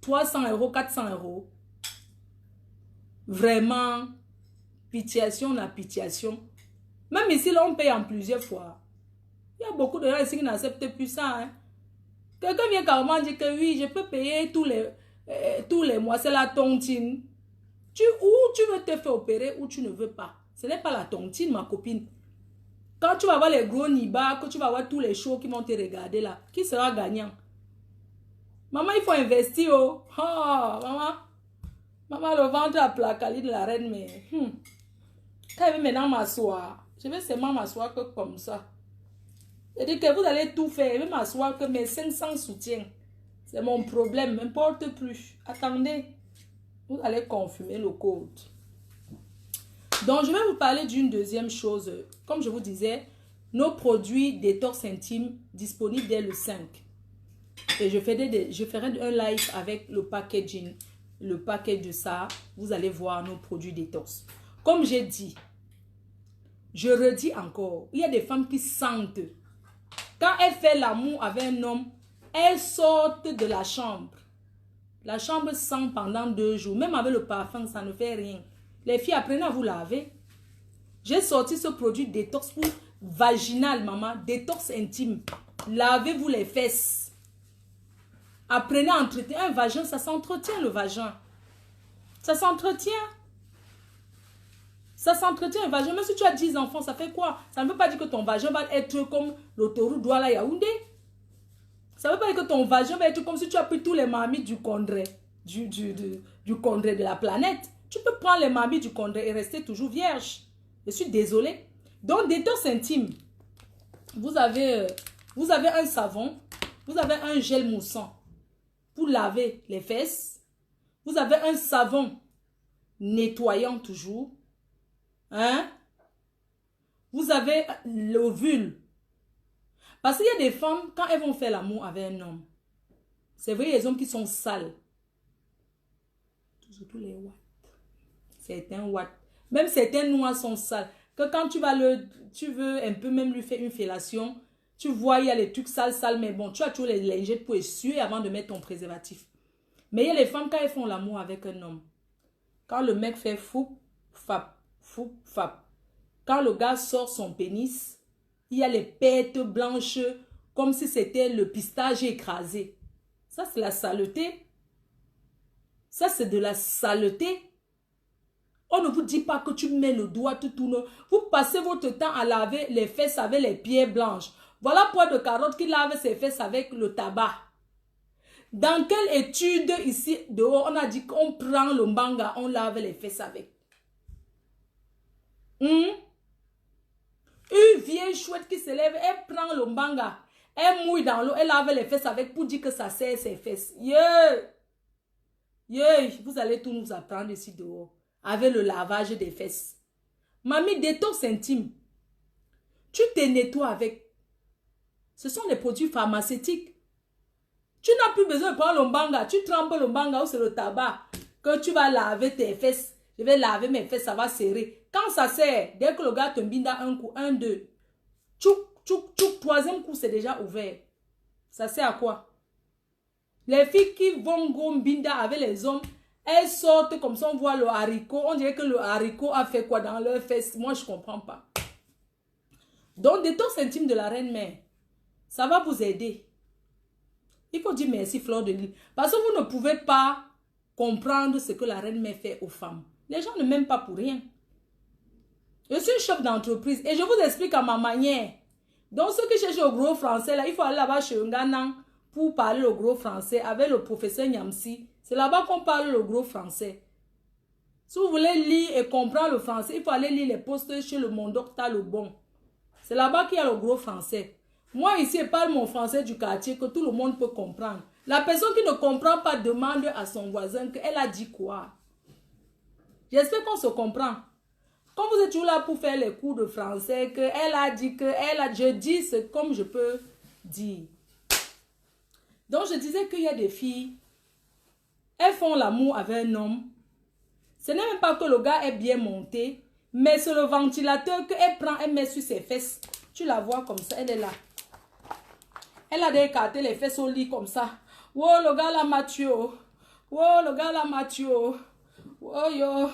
300 euros, 400 euros. Vraiment, pitiation, la pitiation. Même ici, là, on paye en plusieurs fois. Il y a beaucoup de gens ici qui n'acceptent plus ça. Hein. Quelqu'un vient carrément dire que oui, je peux payer tous les mois. C'est la tontine. Ou tu veux te faire opérer ou tu ne veux pas. Ce n'est pas la tontine, ma copine. Quand tu vas voir les gros nibas, que tu vas voir tous les shows qui vont te regarder là, qui sera gagnant? Maman, il faut investir. Oh, maman. Maman, le ventre à placali de la reine, mais... Quand elle veut maintenant m'asseoir, je vais seulement m'asseoir que comme ça. C'est-à-dire que vous allez tout faire. Je vais m'asseoir que mes 500 soutiens. C'est mon problème, n'importe plus. Attendez, vous allez confirmer le code. Donc, je vais vous parler d'une deuxième chose. Comme je vous disais, nos produits détox intimes disponibles dès le 5. Et je ferai un live avec le packaging, le paquet de ça. Vous allez voir nos produits détox. Comme j'ai dit, je redis encore, il y a des femmes qui sentent. Quand elles font l'amour avec un homme, elles sortent de la chambre. La chambre sent pendant 2 jours. Même avec le parfum, ça ne fait rien. Les filles, apprenez à vous laver. J'ai sorti ce produit détox pour vaginal, maman. Détox intime. Lavez-vous les fesses. Apprenez à entretenir un vagin. Ça s'entretient, le vagin. Ça s'entretient. Ça s'entretient un vagin. Même si tu as 10 enfants, ça fait quoi? Ça ne veut pas dire que ton vagin va être comme l'autoroute Douala Yaoundé. Ça ne veut pas dire que ton vagin va être comme si tu as pris tous les mamies du congrès. Du congrès de la planète. Tu peux prendre les mamies du congrès et rester toujours vierge. Je suis désolée. Donc, détox intime. Vous avez un savon. Vous avez un gel moussant pour laver les fesses. Vous avez un savon nettoyant toujours. Hein? Vous avez l'ovule. Parce qu'il y a des femmes, quand elles vont faire l'amour avec un homme, c'est vrai, les hommes qui sont sales. Surtout les watts. Certains watts. Même certains noirs sont sales. Que quand tu veux un peu même lui faire une fellation, tu vois, il y a les trucs sales, mais bon, tu as toujours les lingettes pour essuyer avant de mettre ton préservatif. Mais il y a les femmes, quand elles font l'amour avec un homme, quand le mec fait fou, fap, fou, fap. Quand le gars sort son pénis, il y a les pètes blanches, comme si c'était le pistache écrasé. Ça, c'est la saleté. Ça, c'est de la saleté. On ne vous dit pas que tu mets le doigt tout tourne. Vous passez votre temps à laver les fesses avec les pierres blanches. Voilà poids de carotte qui lave ses fesses avec le tabac. Dans quelle étude ici dehors, on a dit qu'on prend le mbanga, on lave les fesses avec? Une vieille chouette qui se lève, elle prend le mbanga, elle mouille dans l'eau, elle lave les fesses avec pour dire que ça serre ses fesses. Vous allez tout nous apprendre ici dehors. Avec le lavage des fesses. Mamie, détox intime. Tu te nettoies avec. Ce sont des produits pharmaceutiques. Tu n'as plus besoin de prendre le mbanga. Tu trempes le mbanga ou c'est le tabac. Que tu vas laver tes fesses. Je vais laver mes fesses, ça va serrer. Quand ça serre, dès que le gars te binda un coup, 1, 2. Tchouk, tchouk, tchouk. 3e coup, c'est déjà ouvert. Ça sert à quoi? Les filles qui vont go binda avec les hommes, elles sortent comme ça, on voit le haricot. On dirait que le haricot a fait quoi dans leurs fesses? Moi, je ne comprends pas. Donc, détox intime de la reine-mère, ça va vous aider. Il faut dire merci, Fleur de Lys. Parce que vous ne pouvez pas comprendre ce que la reine-mère fait aux femmes. Les gens ne m'aiment pas pour rien. Je suis chef d'entreprise et je vous explique à ma manière. Donc, ceux qui cherchent le gros français, là, il faut aller là-bas chez Nganan pour parler le gros français avec le professeur Nyamsi. C'est là-bas qu'on parle le gros français. Si vous voulez lire et comprendre le français, il faut aller lire les posts chez le Mon Docteur Le Bon. C'est là-bas qu'il y a le gros français. Moi, ici, je parle mon français du quartier que tout le monde peut comprendre. La personne qui ne comprend pas demande à son voisin qu'elle a dit quoi. J'espère qu'on se comprend. Quand vous êtes toujours là pour faire les cours de français, qu'elle a dit je dis ce comme je peux dire. Donc, je disais qu'il y a des filles, elles font l'amour avec un homme. Ce n'est même pas que le gars est bien monté, mais c'est le ventilateur qu'elle prend, elle met sur ses fesses. Tu la vois comme ça, elle est là. Elle a écarté les fesses au lit comme ça. Oh, le gars là m'a tué. Oh, le gars là m'a tué. Oh, yo.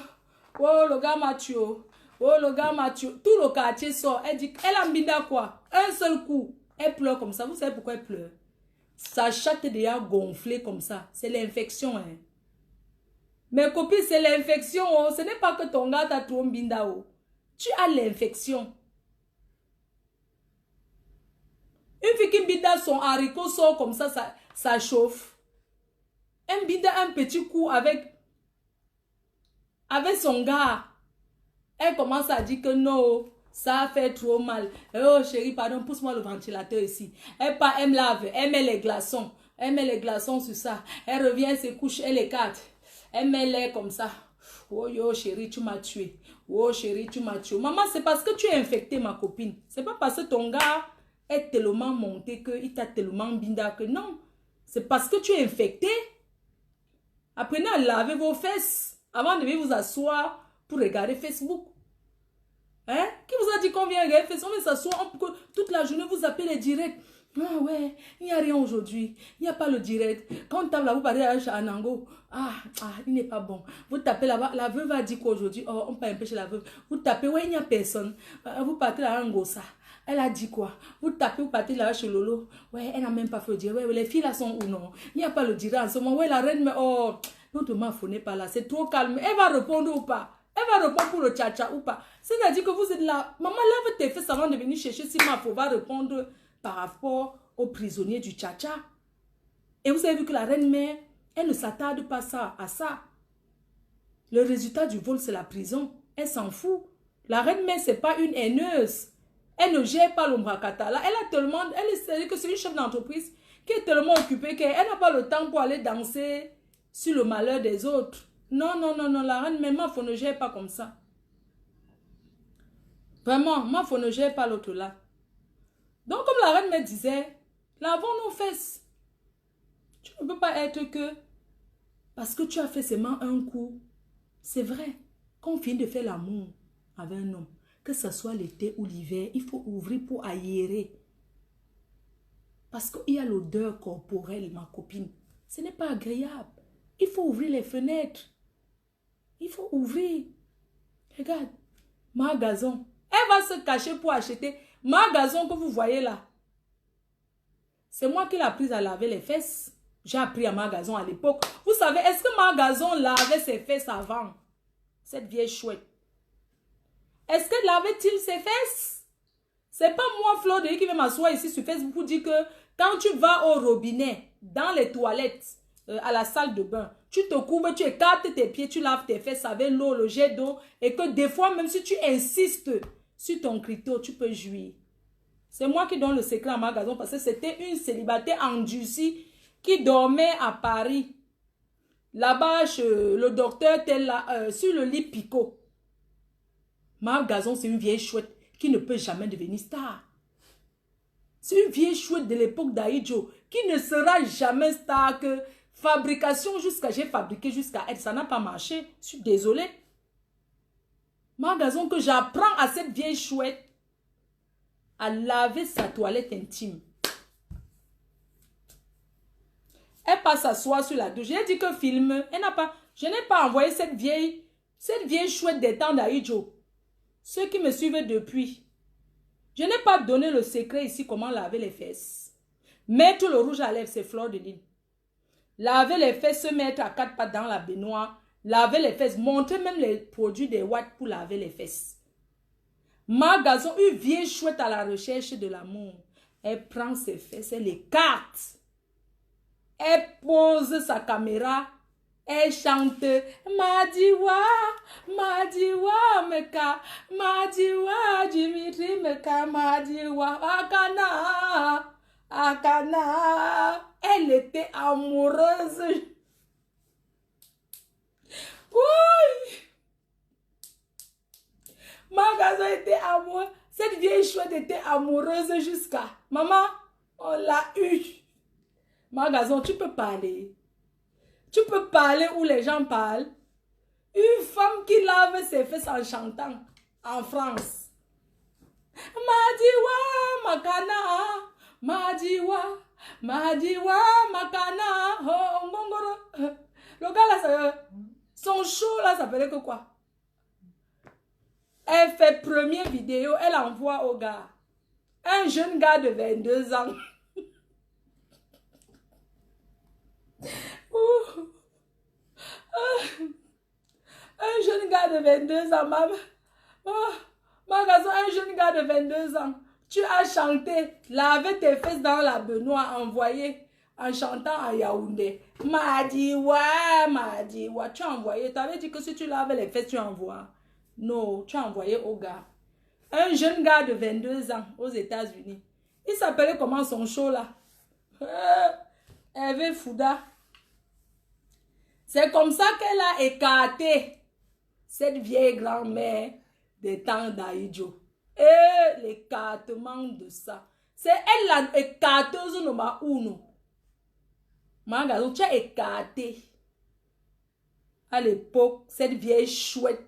Oh, le gars m'a tué. Oh, le gars m'a tué. Tout le quartier sort. Elle dit, elle a mis quoi? Un seul coup. Elle pleure comme ça. Vous savez pourquoi elle pleure? Sa chatte est déjà gonflée comme ça. C'est l'infection. Hein. Mes copines, c'est l'infection. Oh. Ce n'est pas que ton gars t'a trop mbinda. Oh. Tu as l'infection. Une fille qui mbinda son haricot sort comme ça chauffe. Elle mbinda un petit coup avec son gars. Elle commence à dire que non, ça fait trop mal. Oh chérie, pardon, pousse-moi le ventilateur ici. Elle part, elle me lave, elle met les glaçons. Elle met les glaçons sur ça. Elle revient, elle se couche, elle écarte. Elle met l'air comme ça. Oh yo chérie, tu m'as tué. Oh chérie, tu m'as tué. Maman, c'est parce que tu es infectée, ma copine. C'est pas parce que ton gars est tellement monté qu'il t'a tellement binda que non. C'est parce que tu es infecté. Apprenez à laver vos fesses avant de vous asseoir pour regarder Facebook. Hein? Qui vous a dit qu'on vient regarder Facebook? On s'assoit toute la journée, vous appelez les directs. Ah ouais, il n'y a rien aujourd'hui. Il n'y a pas le direct. Quand on tape là, vous parlez à Anango. Il n'est pas bon. Vous tapez là-bas, la veuve a dit qu'aujourd'hui, oh, on peut empêcher la veuve. Vous tapez, ouais, il n'y a personne. Vous partez là à Ngosa. Elle a dit quoi? Vous tapez, vous partez là chez Lolo. Ouais, elle n'a même pas fait le direct. Ouais, les filles là sont où non? Il n'y a pas le direct en ce moment. Ouais, la reine, mais oh, notre maman n'est pas là. C'est trop calme. Elle va répondre ou pas? Elle va répondre pour le tcha-tcha ou pas? C'est-à-dire que vous êtes là. Maman, lave tes fesses avant de venir chercher si ma va répondre par rapport aux prisonniers du tcha-tcha. Et vous avez vu que la reine-mère, elle ne s'attarde pas à ça. Le résultat du vol, c'est la prison. Elle s'en fout. La reine-mère, ce n'est pas une haineuse. Elle ne gère pas l'ombrakata. Là, elle a tellement... C'est-à-dire que c'est une chef d'entreprise qui est tellement occupée qu'elle n'a pas le temps pour aller danser sur le malheur des autres. Non, non, non, non. La reine-mère, ma fille ne gère pas comme ça. Vraiment, ma fille ne gère pas l'autre là. Donc, comme la reine me disait, lavons nos fesses. Tu ne peux pas être que parce que tu as fait seulement un coup. C'est vrai, quand on finit de faire l'amour avec un homme, que ce soit l'été ou l'hiver, il faut ouvrir pour aérer. Parce qu'il y a l'odeur corporelle, ma copine. Ce n'est pas agréable. Il faut ouvrir les fenêtres. Il faut ouvrir. Regarde, ma gazon. Elle va se cacher pour acheter. Ma gazon que vous voyez là, c'est moi qui l'ai prise à laver les fesses. J'ai appris à ma gazon à l'époque. Vous savez, est-ce que ma gazon lavait ses fesses avant? Cette vieille chouette. Est-ce que lavait-il ses fesses? C'est pas moi, Fleur de qui va m'asseoir ici sur Facebook pour dire que quand tu vas au robinet, dans les toilettes, à la salle de bain, tu te couvres, tu écartes tes pieds, tu laves tes fesses avec l'eau, le jet d'eau, et que des fois, même si tu insistes sur ton clito, tu peux jouir. C'est moi qui donne le secret à ma gazon parce que c'était une célibataire endurcie qui dormait à Paris. Là-bas, le docteur était là, sur le lit picot. Ma gazon, c'est une vieille chouette qui ne peut jamais devenir star. C'est une vieille chouette de l'époque d'Aïdjo qui ne sera jamais star que fabrication jusqu'à... J'ai fabriqué jusqu'à elle, ça n'a pas marché. Je suis désolée. Ma gazon, que j'apprends à cette vieille chouette à laver sa toilette intime. Elle passe s'asseoir sur la douche. J'ai dit que film. Elle n'a pas... Je n'ai pas envoyé cette vieille chouette des temps d'Aïdjo. Ceux qui me suivent depuis. Je n'ai pas donné le secret ici comment laver les fesses. Mettre le rouge à lèvres, c'est Fleur de Lys. Laver les fesses, se mettre à 4 pattes dans la baignoire. Laver les fesses. Montrer même les produits des watts pour laver les fesses. Ma gazon, une vieille chouette à la recherche de l'amour. Elle prend ses fesses, elle écarte. Elle pose sa caméra. Elle chante Madiwa, Madiwa meka, Madiwa Dimitri meka, Madiwa Akana, Akana. Elle était amoureuse. Oui. Ma gazon était amoureuse. Cette vieille chouette était amoureuse jusqu'à... Maman, on l'a eu. Ma gazon, tu peux parler. Tu peux parler où les gens parlent. Une femme qui lave ses fesses en chantant en France. Madiwa makana, Madiwa, Madiwa makana. Oh, ngongoro. Le ça s'appelait que quoi? Elle fait première vidéo, elle envoie au gars. Un jeune gars de 22 ans. Un jeune gars de 22 ans, un jeune gars de 22 ans. Tu as chanté, lavé tes fesses dans la baignoire, envoyé en chantant à Yaoundé. Madiwa. Tu as envoyé. Tu avais dit que si tu laves les fesses, tu envoies. Non, tu as envoyé au gars. Un jeune gars de 22 ans aux États-Unis. Il s'appelait comment son show là? Hervé Fouda. C'est comme ça qu'elle a écarté cette vieille grand-mère des temps d'Aïdjo. Et l'écartement de ça. C'est elle la écarteuse numéro 1. Magazo, tu as écarté à l'époque cette vieille chouette,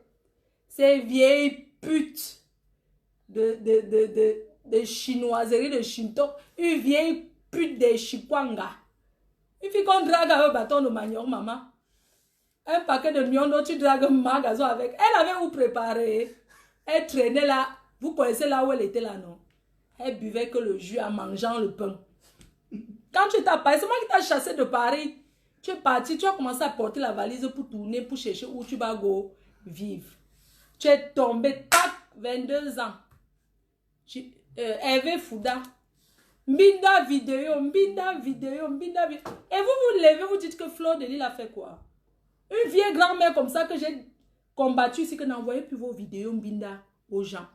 cette vieille pute de chinoiserie de Shinto, une vieille pute de Chikwanga. Il faut qu'on drague avec un bâton de manioc, maman. Un paquet de miondo, tu dragues Magazo avec. Elle avait où préparer. Elle traînait là. Vous connaissez là où elle était là, non? Elle buvait que le jus en mangeant le pain. Quand tu t'as parti, c'est moi qui t'ai chassé de Paris. Tu es parti, tu as commencé à porter la valise pour tourner, pour chercher où tu vas go vivre. Tu es tombé, tac, 22 ans. Hervé Fouda. Mbinda vidéo. Et vous vous levez, vous dites que Fleur de Lille a fait quoi? Une vieille grand-mère comme ça que j'ai combattu ici, que n'envoyez plus vos vidéos Mbinda aux gens.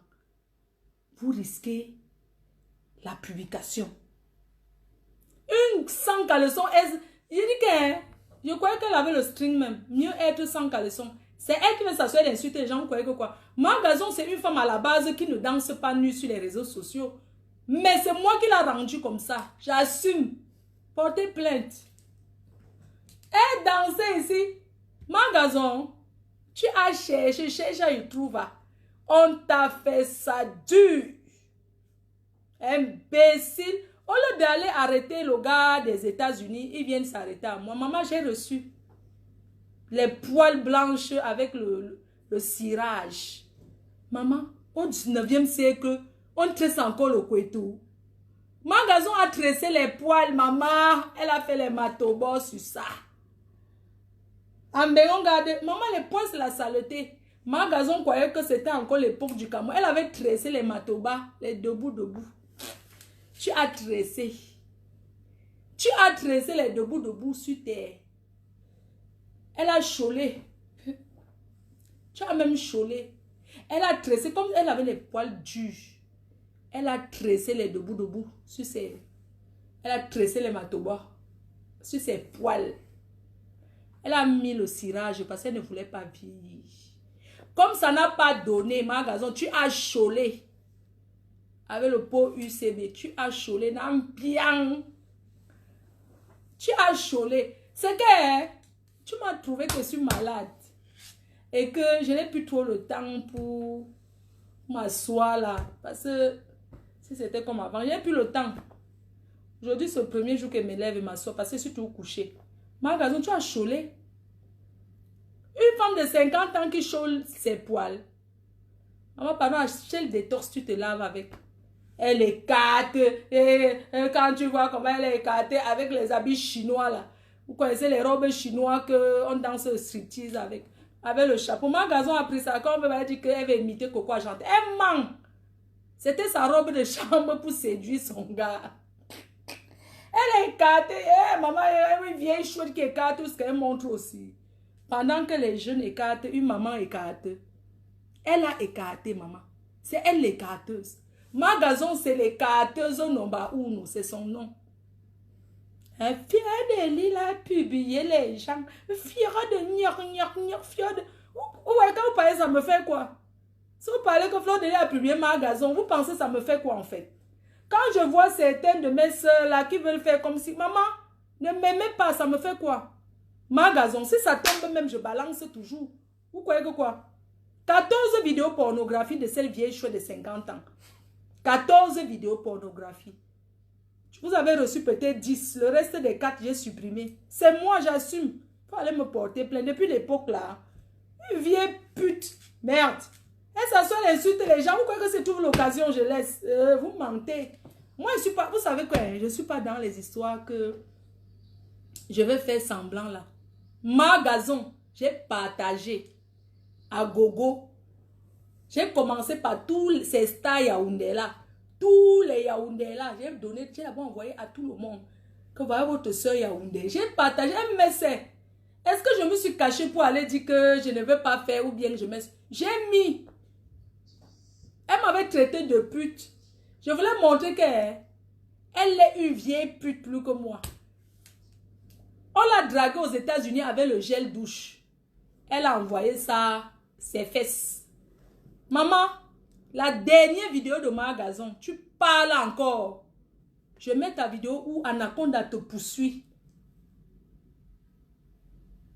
Vous risquez la publication. Une sans caleçon, je dis que je croyais qu'elle avait le string même. Mieux être sans caleçon. C'est elle qui va s'asseoir et insulter les gens. Vous croyez que quoi? Moi, Gazon, c'est une femme à la base qui ne danse pas nue sur les réseaux sociaux. Mais c'est moi qui l'ai rendue comme ça. J'assume. Portez plainte. Elle dansait ici. Magazon, tu as cherché, il trouve. On t'a fait ça dur. Imbécile. Au lieu d'aller arrêter le gars des États-Unis, ils viennent s'arrêter à moi. Maman, j'ai reçu les poils blanches avec le cirage. Maman, au 19e siècle, on tresse encore le couetou. Magazon a tressé les poils, maman. Elle a fait les matobos sur ça. Maman, les poils, c'est la saleté. Magazon croyait que c'était encore l'époque du Cameroun. Elle avait tressé les matobas, les debout. Tu as tressé. Tu as tressé les debout sur terre. Elle a cholé. Tu as même cholé. Elle a tressé, comme elle avait les poils durs. Elle a tressé les debout sur ses... Elle a tressé les matobas sur ses poils. Elle a mis le cirage parce qu'elle ne voulait pas vivre. Comme ça n'a pas donné, Magazon, tu as cholé. Avec le pot UCB, tu as cholé. Tu as cholé. C'est que tu m'as trouvé que je suis malade. Et que je n'ai plus trop le temps pour m'asseoir là. Parce que si c'était comme avant, je n'ai plus le temps. Aujourd'hui, c'est le premier jour que je me lève et m'assois parce que je suis toujours couché. Magazon, tu as cholé. Une femme de 50 ans qui chôle ses poils. Maman, pendant le détox, tu te laves avec. Elle écarte. Et quand tu vois comment elle est écartée avec les habits chinois là. Vous connaissez les robes chinois qu'on danse le striptease avec. Avec le chapeau. Magazon a pris ça. Quand on va dire qu'elle va imiter Coco Argenté. Elle ment. C'était sa robe de chambre pour séduire son gars. Elle est écartée. Maman, elle est une vieille chouette qui écarte tout ce qu'elle montre aussi. Pendant que les jeunes écartent, une maman écarte. Elle a écarté, maman. C'est elle l'écarteuse. Magazon, c'est l'écarteuse number 1. C'est son nom. Fière de Lille a publié les gens. Fière de fière de... Ouais, quand vous parlez, ça me fait quoi? Si vous parlez que Fleur de Lille a publié Magazon, vous pensez ça me fait quoi en fait? Quand je vois certaines de mes soeurs là qui veulent faire comme si, maman, ne m'aimez pas, ça me fait quoi? Magazon, si ça tombe même, je balance toujours. Vous croyez que quoi? 14 vidéos pornographie de cette vieille chouette de 50 ans. 14 vidéos pornographie. Vous avez reçu peut-être 10. Le reste des 4, j'ai supprimé. C'est moi, j'assume. Il faut aller me porter plainte. Depuis l'époque là, Une vieille pute. Merde. Elle s'assoit, elle insulte les gens. Vous croyez que c'est toute l'occasion, je laisse. Vous mentez. Moi, je suis pas... Vous savez quoi? Je ne suis pas dans les histoires que je vais faire semblant là. Ma gazon, j'ai partagé à gogo. J'ai commencé par tous ces stars Yaoundé là. Tous les Yaoundé là. J'ai donné, j'ai d'abord envoyé à tout le monde. Que voyez votre soeur Yaoundé. J'ai partagé un message. Est-ce que je me suis cachée pour aller dire que je ne veux pas faire ou bien que je me... J'ai mis. Elle m'avait traité de pute. Je voulais montrer qu'elle est une vieille pute plus que moi. On l'a draguée aux États-Unis avec le gel douche. Elle a envoyé ça, ses fesses. Maman, la dernière vidéo de ma gazon, tu parles encore. Je mets ta vidéo où Anaconda te poursuit.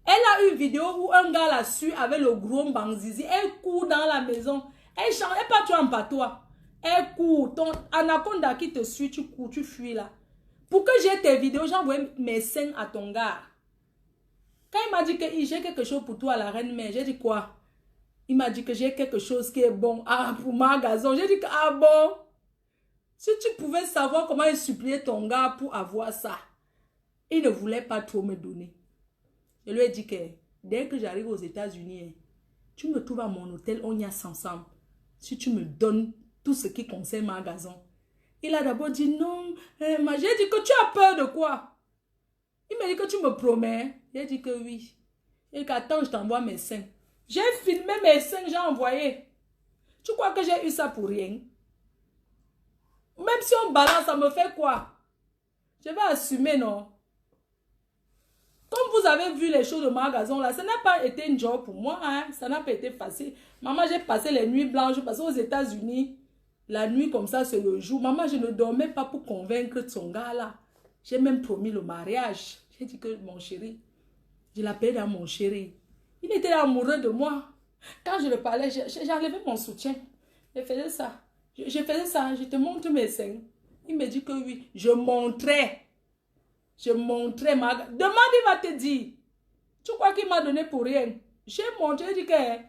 Elle a une vidéo où un gars la suit avec le gros banzizi. Elle court dans la maison. Elle chante, elle pas toi en patois. Elle court. Ton Anaconda qui te suit, tu cours, tu fuis là. Pour que j'ai tes vidéos, j'envoie mes seins à ton gars. Quand il m'a dit que j'ai quelque chose pour toi, la reine mère, j'ai dit quoi? Il m'a dit que j'ai quelque chose qui est bon. Ah, pour ma gazon. J'ai dit que, ah bon? Si tu pouvais savoir comment il suppliait ton gars pour avoir ça, il ne voulait pas trop me donner. Je lui ai dit que dès que j'arrive aux États-Unis, tu me trouves à mon hôtel, on y a ensemble. Si tu me donnes tout ce qui concerne ma gazon. Il a d'abord dit non. J'ai dit que tu as peur de quoi? Il m'a dit que tu me promets. J'ai dit que oui. Et qu'attends, je t'envoie mes seins. J'ai filmé mes seins, j'ai envoyé. Tu crois que j'ai eu ça pour rien? Même si on balance, ça me fait quoi? Je vais assumer, non? Comme vous avez vu les choses de ma gazon là, ça n'a pas été un job pour moi, hein? Ça n'a pas été facile. Maman, j'ai passé les nuits blanches, parce qu'aux États-Unis, la nuit comme ça, c'est le jour. Maman, je ne dormais pas pour convaincre son gars là. J'ai même promis le mariage. J'ai dit que mon chéri, je l'appelais dans mon chéri. Il était amoureux de moi. Quand je le parlais, j'enlevais mon soutien. Je faisais ça. Je faisais ça. Je te montre mes seins. Il me dit que oui. Je montrais. Je montrais ma... Demande, il va te dire. Tu crois qu'il m'a donné pour rien? J'ai montré, j'ai dit que...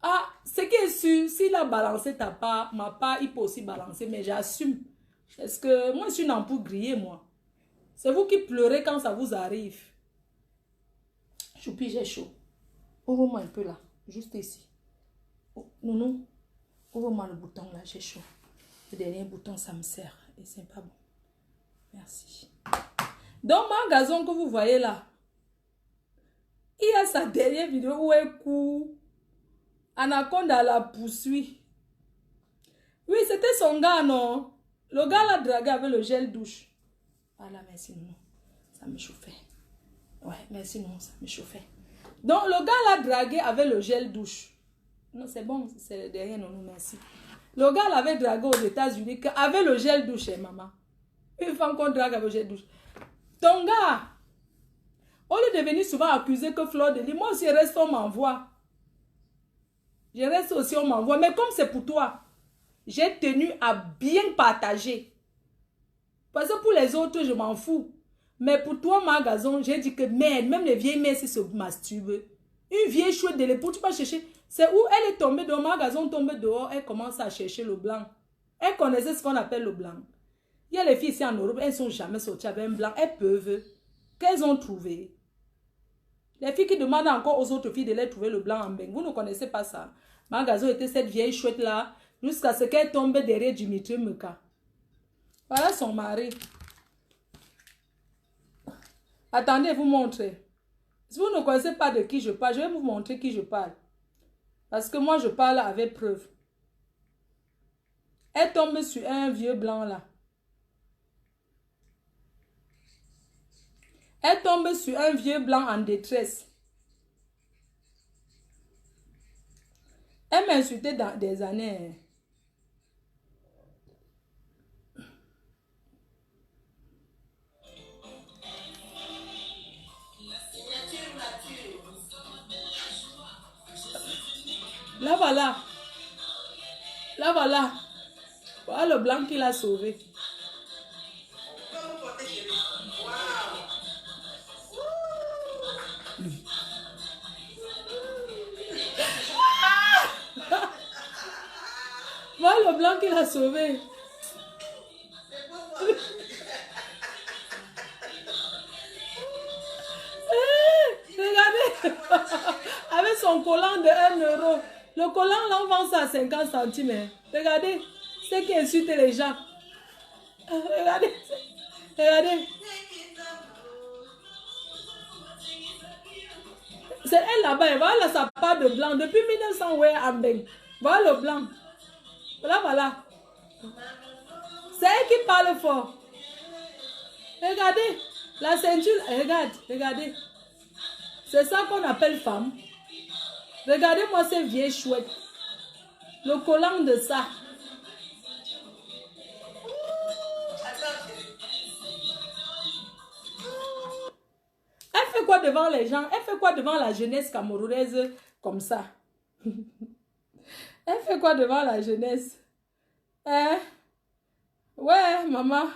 Ah, ce qui est sûr, s'il a balancé ta part, ma part, il peut aussi balancer. Mais j'assume. Parce que moi, je suis une ampoule grillée, moi. C'est vous qui pleurez quand ça vous arrive. Choupi, j'ai chaud. Ouvre-moi un peu là. Juste ici. Oh, non. Ouvre-moi le bouton là, j'ai chaud. Le dernier bouton, ça me sert. Et c'est pas bon. Merci. Donc, ma gazon que vous voyez là, il y a sa dernière vidéo où elle court. Anaconda la poursuit. Oui, c'était son gars, non? Le gars l'a dragué avec le gel douche. Ah là, merci, non. Ça me chauffait. Ouais, merci, non, ça me chauffait. Donc, le gars l'a dragué avec le gel douche. Non, c'est bon, c'est derrière, non, merci. Le gars l'avait dragué aux États-Unis avec le gel douche, maman. Une femme qu'on drague avec le gel douche. Ton gars, au lieu de venir souvent accuser que Fleur de Lys, moi aussi, je reste, on m'envoie. Je reste aussi, on m'envoie. Mais comme c'est pour toi, j'ai tenu à bien partager. Parce que pour les autres, je m'en fous. Mais pour toi, ma gazon, j'ai dit que merde, même les vieilles mères se masturbent. Une vieille chouette de l'époque, tu vas chercher. C'est où elle est tombée dehors, ma gazon tombée dehors, elle commence à chercher le blanc. Elle connaissait ce qu'on appelle le blanc. Il y a les filles ici en Europe, elles ne sont jamais sorties avec un blanc. Elles peuvent. Qu'elles ont trouvé. Les filles qui demandent encore aux autres filles de les trouver le blanc en bain. Vous ne connaissez pas ça. Ma gazon était cette vieille chouette là, jusqu'à ce qu'elle tombe derrière Dimitri Meka. Voilà son mari. Attendez, vous montrer. Si vous ne connaissez pas de qui je parle, je vais vous montrer qui je parle. Parce que moi, je parle avec preuve. Elle tombe sur un vieux blanc là. Elle tombe sur un vieux blanc en détresse. Elle m'a insulté dans des années. Là, voilà. Là, voilà. Voilà le blanc qui l'a sauvé. blanc qui l'a sauvé. Regardez. Avec son collant de 1 €. Le collant, là, on vend ça à 50 centimes. Hein. Regardez. C'est qui insulte les gens. Regardez. Regardez. C'est elle là-bas. Voilà sa part de blanc. Depuis 1900, ouais, Ambeng. Voilà le blanc. Voilà, voilà. C'est elle qui parle fort. Regardez. La ceinture. Regarde. Regardez. C'est ça qu'on appelle femme. Regardez-moi ces vieilles chouettes. Le collant de ça. Elle fait quoi devant les gens? Elle fait quoi devant la jeunesse camerounaise comme ça? Elle fait quoi devant la jeunesse? Hein? Ouais, maman.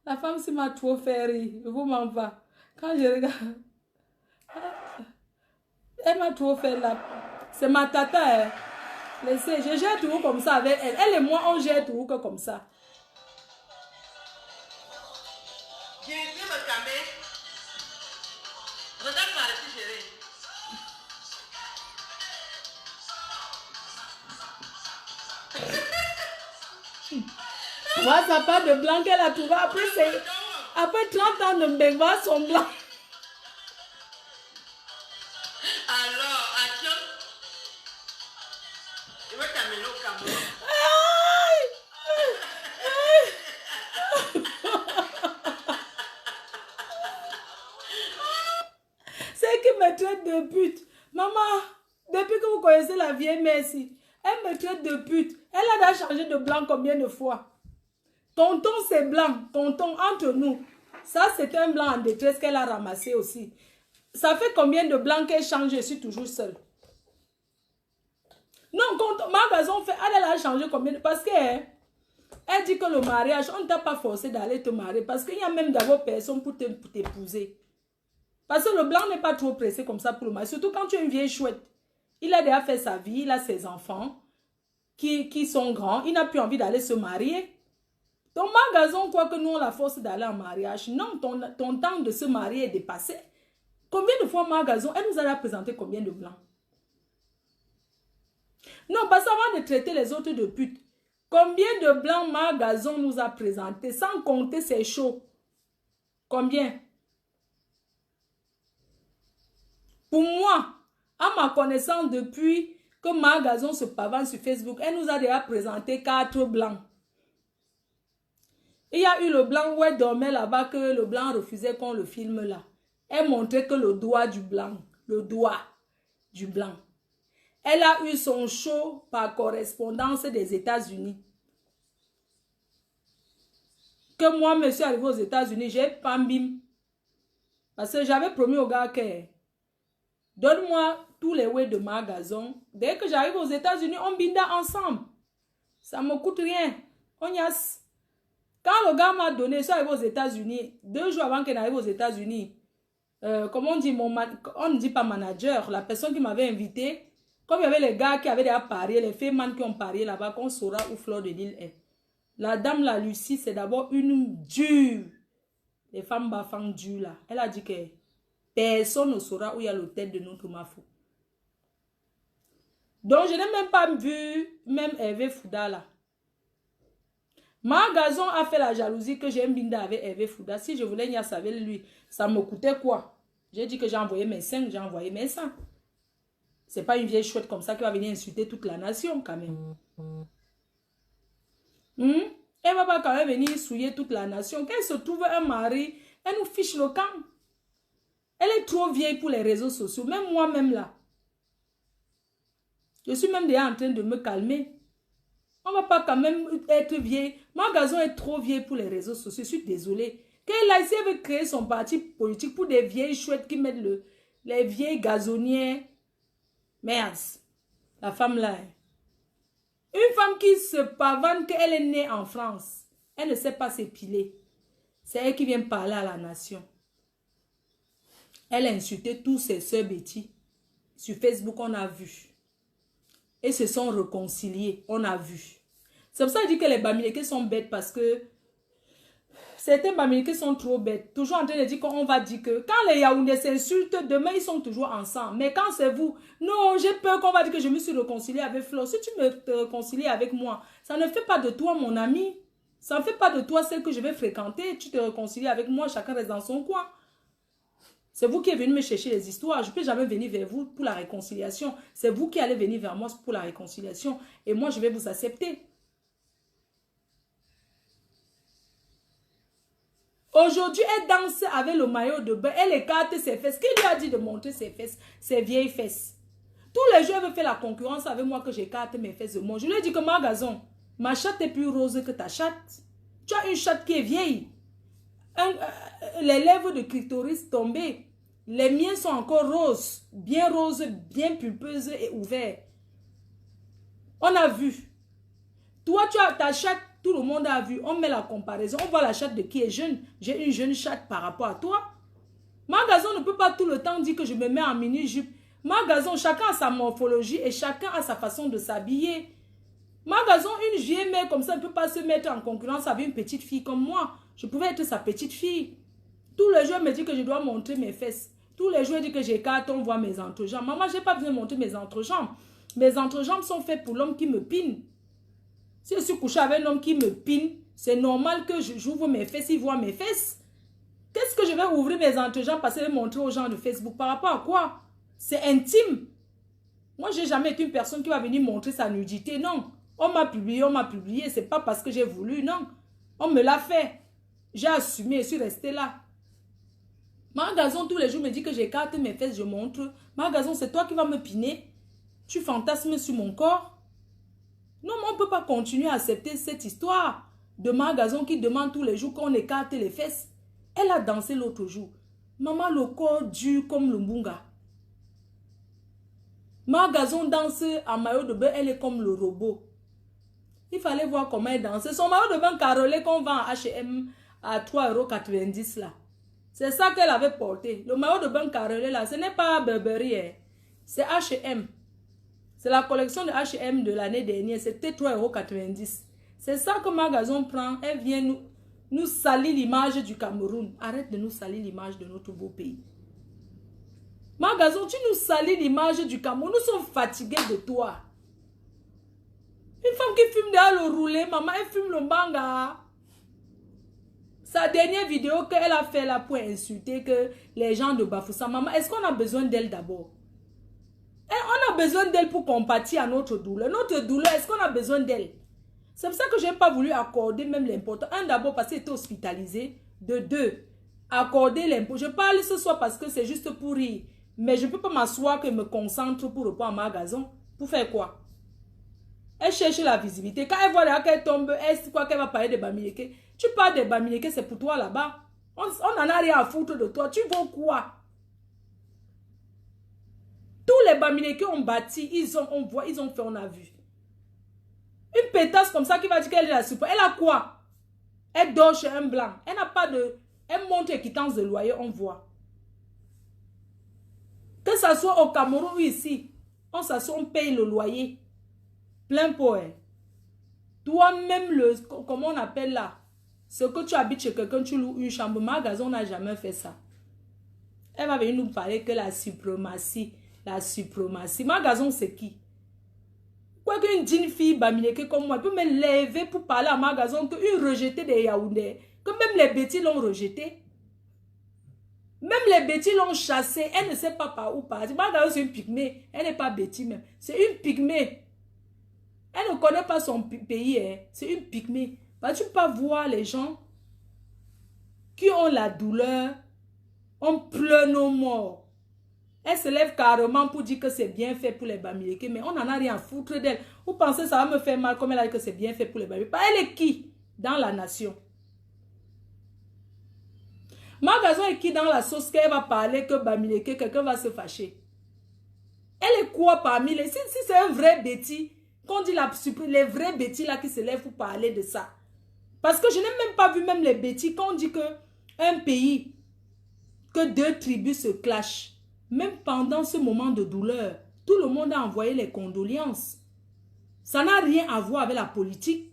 La femme si m'a trop fait rire. Vous m'en va. Quand je regarde... Elle m'a trop fait là. C'est ma tata. Hein. Laissez, je gère toujours comme ça avec elle. Elle et moi, on gère toujours que comme ça. J'ai été me calmer. Regarde ma réfléchir. Moi, ça part de blanc qu'elle a trouvé. Après 30 ans de mbengwa, son blanc. Alors, action. Il va t'amener au Cameroun. C'est qui me traite de pute. Maman, depuis que vous connaissez la vieille Messi, elle me traite de pute. Elle a déjà changé de blanc combien de fois? Tonton, c'est blanc. Tonton, entre nous. Ça, c'est un blanc en détresse qu'elle a ramassé aussi. Ça fait combien de blancs qu'elle change? Je suis toujours seule. Non, quand magasin fait, elle a changé combien de... Parce que... Elle dit que le mariage, on ne t'a pas forcé d'aller te marier. Parce qu'il y a même d'abord personne pour t'épouser. Parce que le blanc n'est pas trop pressé comme ça pour le mariage. Surtout quand tu es une vieille chouette. Il a déjà fait sa vie, il a ses enfants qui sont grands. Il n'a plus envie d'aller se marier. Ton magasin croit que nous on la force d'aller en mariage. Non, ton temps de se marier est dépassé. Combien de fois magasin, elle nous a présenté combien de blancs? Non, parce qu'avant de traiter les autres de putes, combien de blancs magasin nous a présenté sans compter ses shows? Combien? Pour moi, à ma connaissance, depuis que magasin se pavane sur Facebook, elle nous a déjà présenté 4 blancs. Il y a eu le blanc où elle dormait là-bas, que le blanc refusait qu'on le filme là. Elle montrait que le doigt du blanc. Le doigt du blanc. Elle a eu son show par correspondance des États-Unis. Que moi, je suis arrivé aux États-Unis, j'ai pas bim. Parce que j'avais promis au gars que donne-moi tous les way de magasin. Dès que j'arrive aux États-Unis, on binda ensemble. Ça ne me coûte rien. On y a... Quand le gars m'a donné, je suis arrivé aux États-Unis, 2 jours avant qu'il arrive aux États-Unis, comment on dit, on ne dit pas manager, la personne qui m'avait invité, comme il y avait les gars qui avaient déjà parié, les femmes qui ont parié là-bas, qu'on saura où Fleur de Lille est. La dame, la Lucie, c'est d'abord une dure. Les femmes baffant dures là. Elle a dit que personne ne saura où il y a l'hôtel de notre Mafou. Donc, je n'ai même pas vu même Hervé Fouda là. Magasin a fait la jalousie que j'ai un binda avec Hervé Fouda. Si je voulais n'y avec lui, ça me coûtait quoi? J'ai dit que j'ai envoyé mes 5, j'ai envoyé mes 100. C'est pas une vieille chouette comme ça qui va venir insulter toute la nation quand même. Elle va pas quand même venir souiller toute la nation. Quand elle se trouve un mari, elle nous fiche le camp. Elle est trop vieille pour les réseaux sociaux. Même moi-même là. Je suis même déjà en train de me calmer. On ne va pas quand même être vieille. Magasin est trop vieille pour les réseaux sociaux. Je suis désolée. Quand elle veut créer son parti politique pour des vieilles chouettes qui mettent les vieilles gazonnières. Merde. La femme là. Une femme qui se pavane qu'elle est née en France. Elle ne sait pas s'épiler. C'est elle qui vient parler à la nation. Elle a insulté tous ses sœurs Betty. Sur Facebook, on a vu. Et se sont réconciliés, on a vu. C'est pour ça que je dis que les Bamileke sont bêtes parce que certains Bamileke sont trop bêtes. Toujours en train de dire qu'on va dire que quand les Yaoundés s'insultent, demain ils sont toujours ensemble. Mais quand c'est vous, non, j'ai peur qu'on va dire que je me suis réconciliée avec Flo. Si tu me te réconcilies avec moi, ça ne fait pas de toi mon ami. Ça ne fait pas de toi celle que je vais fréquenter. Tu te réconcilies avec moi, chacun reste dans son coin. C'est vous qui êtes venu me chercher les histoires. Je ne peux jamais venir vers vous pour la réconciliation. C'est vous qui allez venir vers moi pour la réconciliation. Et moi, je vais vous accepter. Aujourd'hui, elle danse avec le maillot de bain. Elle écarte ses fesses. Qui lui a dit de montrer ses fesses? Ses vieilles fesses. Tous les jours, elle veut faire la concurrence avec moi que j'écarte mes fesses de moi. Je lui ai dit que ma gazon, ma chatte est plus rose que ta chatte. Tu as une chatte qui est vieille. Les lèvres de clitoris tombées. Les miens sont encore roses, bien pulpeuses et ouvertes. On a vu. Toi, tu as ta chatte, tout le monde a vu. On met la comparaison. On voit la chatte de qui est jeune. J'ai une jeune chatte par rapport à toi. Ma gazon ne peut pas tout le temps dire que je me mets en mini-jupe. Ma gazon, chacun a sa morphologie et chacun a sa façon de s'habiller. Ma gazon, une vieille mère comme ça ne peut pas se mettre en concurrence avec une petite fille comme moi. Je pouvais être sa petite fille. Tous les jours, elle me dit que je dois montrer mes fesses. Tous les jours, elle dit que j'écarte, on voit mes entrejambes. Maman, je n'ai pas besoin de montrer mes entrejambes. Mes entrejambes sont faites pour l'homme qui me pine. Si je suis couché avec un homme qui me pine, c'est normal que j'ouvre mes fesses, il voit mes fesses. Qu'est-ce que je vais ouvrir mes entrejambes parce que je vais montrer aux gens de Facebook? Par rapport à quoi? C'est intime. Moi, je n'ai jamais été une personne qui va venir montrer sa nudité. Non. On m'a publié. C'est pas parce que j'ai voulu, non. On me l'a fait. J'ai assumé, je suis restée là. Ma gazon, tous les jours, me dit que j'écarte mes fesses, je montre. Ma gazon, c'est toi qui vas me piner. Tu fantasmes sur mon corps. Non, mais on ne peut pas continuer à accepter cette histoire de ma gazon qui demande tous les jours qu'on écarte les fesses. Elle a dansé l'autre jour. Maman, le corps dur comme le mbunga. Ma gazon danse en maillot de bain, elle est comme le robot. Il fallait voir comment elle danse. Son maillot de bain carrelé qu'on vend à H&M à 3,90 € là. C'est ça qu'elle avait porté. Le maillot de bain carrelé là, ce n'est pas Burberry. Hein. C'est H&M. C'est la collection de H&M de l'année dernière. C'était 3,90 €. C'est ça que ma gazon prend. Elle vient nous salir l'image du Cameroun. Arrête de nous salir l'image de notre beau pays. Ma gazon, tu nous salis l'image du Cameroun. Nous sommes fatigués de toi. Une femme qui fume derrière le roulé, maman, elle fume le manga. Sa dernière vidéo qu'elle a fait là pour insulter que les gens de Bafoussam, maman, est-ce qu'on a besoin d'elle d'abord? On a besoin d'elle pour compatir à notre douleur. Notre douleur, est-ce qu'on a besoin d'elle? C'est pour ça que je n'ai pas voulu accorder même l'importance. Un, d'abord parce qu'elle était hospitalisée. De deux, accorder l'importance. Je parle ce soir parce que c'est juste pour rire. Mais je ne peux pas m'asseoir que je me concentre pour reprendre ma gazon. Pour faire quoi? Elle cherche la visibilité. Quand elle voit là qu'elle tombe, elle croit qu'elle va parler de Bamileke. Tu parles de Bamileke, c'est pour toi là-bas. On n'en a rien à foutre de toi. Tu vaux quoi? Tous les Bamileke ont bâti, ils ont fait, on a vu. Une pétasse comme ça qui va dire qu'elle est la super. Elle a quoi? Elle dort chez un blanc. Elle n'a pas de... Elle montre quittance de loyer, on voit. Que ça soit au Cameroun ou ici, on s'assoit, on paye le loyer. Plein pot. Hein. Toi-même, comment on appelle là? Ce que tu habites chez quelqu'un, tu loues une chambre. Ma gazon n'a jamais fait ça. Elle va venir nous parler que la suprématie. La suprématie. Ma gazon, c'est qui? Quoi qu'une digne fille Bamileke comme moi peut me lever pour parler à ma gazon qu'une rejetée des Yaoundés. Que même les bêtis l'ont rejetée. Même les bêtis l'ont chassée. Elle ne sait pas par où partir. Ma gazon, c'est une pygmée. Elle n'est pas bêtis même. C'est une pygmée. Elle ne connaît pas son pays. Hein. C'est une pygmée. Tu ne peux pas voir les gens qui ont la douleur. On pleure nos morts. Elle se lève carrément pour dire que c'est bien fait pour les Bamileke. Mais on n'en a rien à foutre d'elle. Vous pensez que ça va me faire mal comme elle a dit que c'est bien fait pour les Bamileke. Elle est qui dans la nation? Ma gazon est qui dans la sauce qu'elle va parler que Bamileke, quelqu'un va se fâcher? Elle est quoi parmi les... Si c'est un vrai bêtis, qu'on dit les vrais bêtis là qui se lèvent pour parler de ça. Parce que je n'ai même pas vu même les bêtis quand on dit que un pays, que deux tribus se clashent. Même pendant ce moment de douleur, tout le monde a envoyé les condoléances. Ça n'a rien à voir avec la politique.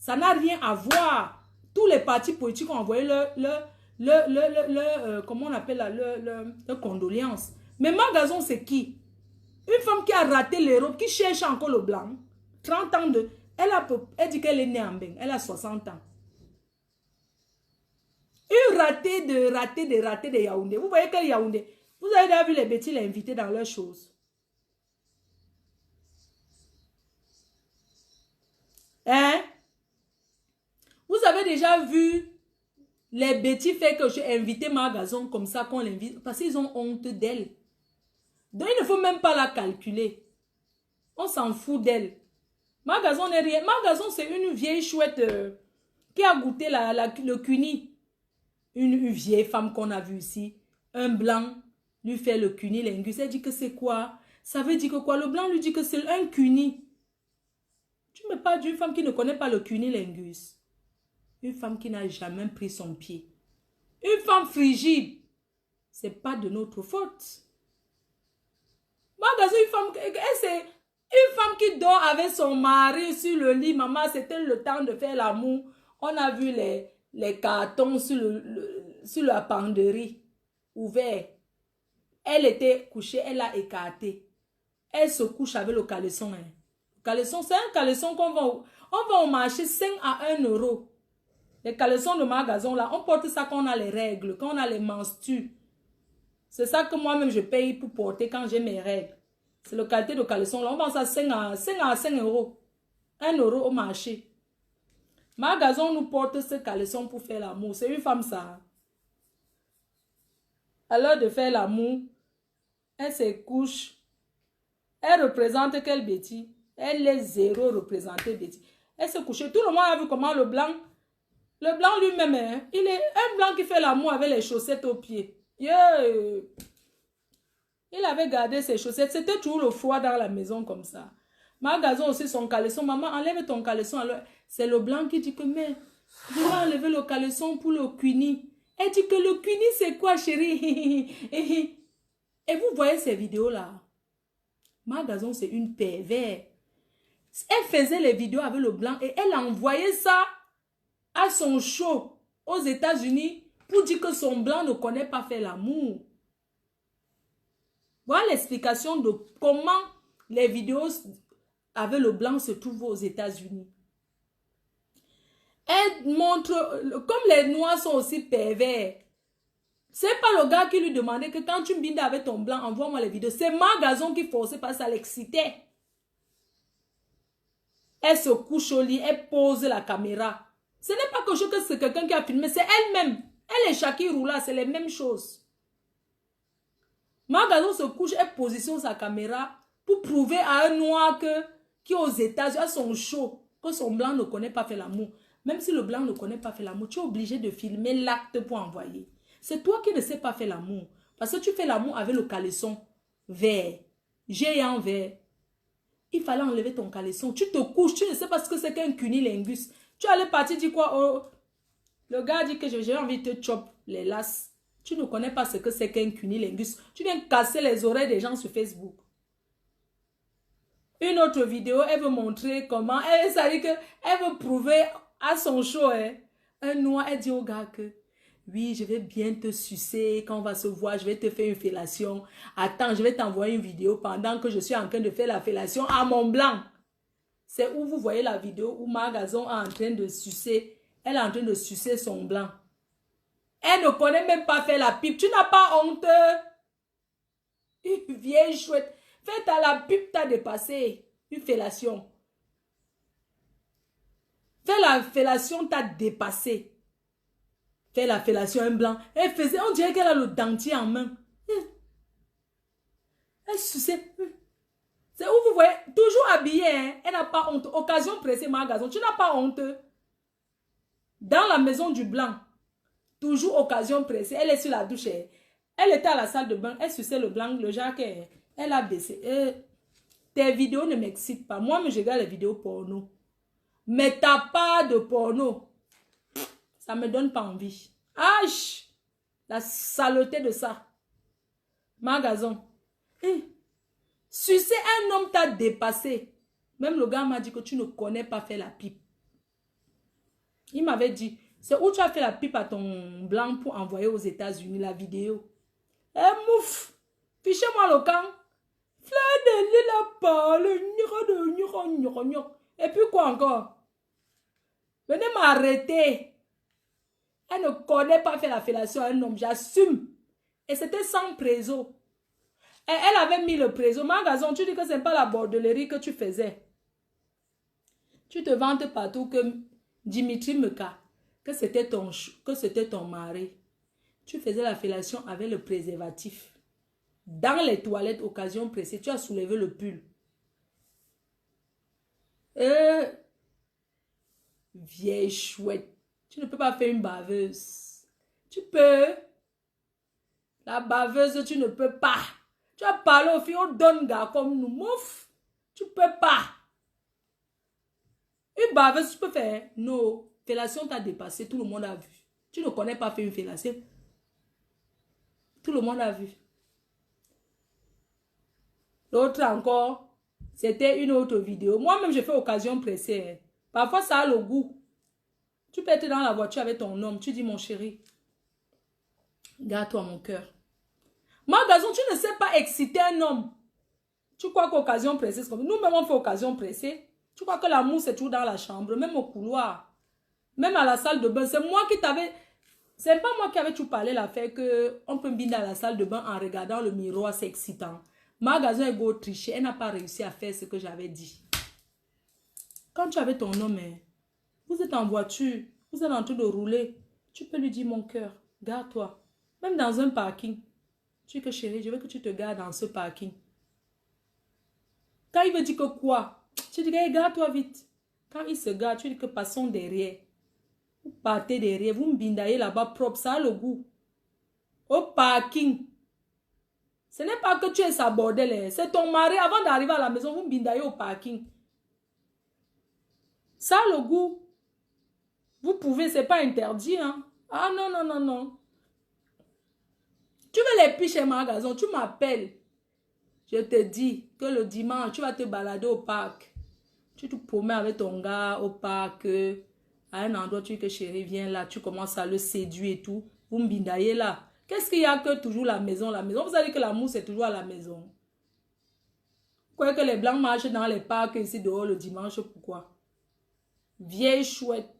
Ça n'a rien à voir. Tous les partis politiques ont envoyé comment on appelle là, le condoléances. Mais Magazon, c'est qui? Une femme qui a raté l'Europe, qui cherche encore le blanc. 30 ans de... Elle dit qu'elle est née en Beng. Elle a 60 ans. Une ratée de Yaoundé. Vous voyez quel Yaoundé? Vous avez déjà vu les bêtises l'inviter dans leurs choses. Hein? Vous avez déjà vu les bêtises fait que j'ai invité Magazon comme ça qu'on l'invite parce qu'ils ont honte d'elle. Donc il ne faut même pas la calculer. On s'en fout d'elle. Magazon n'est rien. Magazon c'est une vieille chouette qui a goûté le cuni. Une vieille femme qu'on a vue ici. Un blanc lui fait le cunilingus. Elle dit que c'est quoi? Ça veut dire que quoi? Le blanc lui dit que c'est un cuni. Tu me parles d'une femme qui ne connaît pas le cunilingus. Une femme qui n'a jamais pris son pied. Une femme frigide. C'est pas de notre faute. Magazine, une femme qui dort avec son mari sur le lit. Maman, c'était le temps de faire l'amour. On a vu les cartons sur la penderie ouvert. Elle était couchée, elle a écarté. Elle se couche avec le caleçon. Hein. Le caleçon, c'est un caleçon qu'on va au marché 5 à 1 euro. Les caleçons de Magazon, là, on porte ça quand on a les règles, quand on a les menstrues. C'est ça que moi-même, je paye pour porter quand j'ai mes règles. C'est le qualité de caleçon, là. On vend ça 5 à 5 euros. 1 euro au marché. Magazon nous porte ce caleçon pour faire l'amour. C'est une femme, ça. À l'heure de faire l'amour, elle se couche. Elle représente quelle bêtise? Elle est zéro représentée bêtise. Elle se couche. Tout le monde a vu comment le blanc lui-même, hein, il est un blanc qui fait l'amour avec les chaussettes aux pieds. Yeah. Il avait gardé ses chaussettes. C'était toujours le froid dans la maison comme ça. Magazon aussi son caleçon. Maman, enlève ton caleçon. C'est le blanc qui dit que, mais, je vais enlever le caleçon pour le cuni. Elle dit que le cuni, c'est quoi, chérie? Et vous voyez ces vidéos-là. Magazon, c'est une pervers. Elle faisait les vidéos avec le blanc et elle envoyait ça à son show aux États-Unis pour dire que son blanc ne connaît pas faire l'amour. Voilà l'explication de comment les vidéos avec le blanc se trouvent aux États-Unis. Elle montre, comme les noirs sont aussi pervers, c'est pas le gars qui lui demandait que quand tu me bindes avec ton blanc, envoie-moi les vidéos. C'est Magazon qui forçait parce que ça l'excitait. Elle se couche au lit, elle pose la caméra. Ce n'est pas que c'est quelqu'un qui a filmé, c'est elle-même. Elle et Shakirou là, c'est les mêmes choses. Magazon se couche, elle positionne sa caméra pour prouver à un noir qui est aux États-Unis, à son show, que son blanc ne connaît pas faire l'amour. Même si le blanc ne connaît pas faire l'amour, tu es obligé de filmer l'acte pour envoyer. C'est toi qui ne sais pas faire l'amour. Parce que tu fais l'amour avec le caleçon vert, géant vert. Il fallait enlever ton caleçon. Tu te couches, tu ne sais pas ce que c'est qu'un cunilingus. Tu allais partir, dire quoi? Oh, le gars dit que j'ai envie de te choper les lasses. Tu ne connais pas ce que c'est qu'un cunilingus. Tu viens casser les oreilles des gens sur Facebook. Une autre vidéo, elle veut montrer comment. Ça dit que elle veut prouver à son show. Hein, un noir, elle dit au gars que oui, je vais bien te sucer. Quand on va se voir, je vais te faire une fellation. Attends, je vais t'envoyer une vidéo pendant que je suis en train de faire la fellation à mon blanc. C'est où vous voyez la vidéo où Magazon est en train de sucer. Elle est en train de sucer son blanc. Elle ne connaît même pas faire la pipe. Tu n'as pas honte. Une vieille chouette. Faites à la pipe, t'as dépassé. Une fellation. Fais la fellation, t'as dépassé. Fais la fellation, un blanc. Elle faisait, on dirait qu'elle a le dentier en main. Elle suçait. C'est où vous voyez, toujours habillée, hein? Elle n'a pas honte. Occasion pressée, Magazon. Tu n'as pas honte. Dans la maison du blanc. Toujours occasion pressée. Elle est sur la douche. Elle était à la salle de bain. Elle suçait le blanc, le jacket. Elle a baissé. Tes vidéos ne m'excitent pas. Moi, je regarde les vidéos porno. Mais t'as pas de porno. Ça me donne pas envie. Aïe! La saleté de ça. Magazon. Sucer un homme t'a dépassé. Même le gars m'a dit que tu ne connais pas faire la pipe. Il m'avait dit, c'est où tu as fait la pipe à ton blanc pour envoyer aux États-Unis la vidéo. Eh mouf, fichez-moi le camp. Fleur de lille a parlé. Et puis quoi encore? Venez m'arrêter. Elle ne connaît pas faire la fellation à un homme, j'assume. Et c'était sans préso. Et elle avait mis le préso. Magasin, tu dis que ce n'est pas la bordellerie que tu faisais. Tu te vantes partout que Dimitri Meka, que c'était ton mari. Tu faisais la fellation avec le préservatif. Dans les toilettes, occasion pressée, tu as soulevé le pull. Vieille chouette. Tu ne peux pas faire une baveuse. Tu peux. La baveuse, tu ne peux pas. Tu as parlé aux filles, on donne gars comme nous. Mouf. Tu peux pas. Une baveuse, tu peux faire. Non. Fellation t'a dépassé. Tout le monde a vu. Tu ne connais pas faire une fellation. Tout le monde a vu. L'autre encore, c'était une autre vidéo. Moi-même, je fais occasion pressée. Parfois, ça a le goût. Tu peux être dans la voiture avec ton homme. Tu dis, mon chéri, garde-toi mon cœur. Magasin, tu ne sais pas exciter un homme. Tu crois qu'occasion pressée, c'est comme nous-mêmes, on fait occasion pressée. Tu crois que l'amour, c'est toujours dans la chambre, même au couloir, même à la salle de bain. C'est moi qui t'avais... C'est pas moi qui avais tout parlé l'affaire qu'on peut binder à la salle de bain en regardant le miroir, c'est excitant. Magasin est beau tricher, elle n'a pas réussi à faire ce que j'avais dit. Quand tu avais ton homme, vous êtes en voiture, vous êtes en train de rouler, tu peux lui dire mon cœur, garde-toi. Même dans un parking. Tu dis que chérie, je veux que tu te gardes dans ce parking. Quand il veut dire que quoi? Tu dis que hey, garde-toi vite. Quand il se garde, tu dis que passons derrière. Vous partez derrière, vous me bindayez là-bas propre, ça a le goût. Au parking. Ce n'est pas que tu es sa bordel, c'est ton mari. Avant d'arriver à la maison, vous me bindayez au parking. Ça a le goût. Vous pouvez, c'est pas interdit. Hein? Ah non, non, non, non. Tu veux les piches chez magasin, tu m'appelles. Je te dis que le dimanche, tu vas te balader au parc. Tu te promets avec ton gars au parc. À un endroit, tu dis que chérie, viens là. Tu commences à le séduire et tout. Vous me bindayez là. Qu'est-ce qu'il y a que toujours la maison, la maison? Vous savez que l'amour, c'est toujours à la maison. Quoi que les blancs marchent dans les parcs ici dehors le dimanche, pourquoi? Vieille chouette.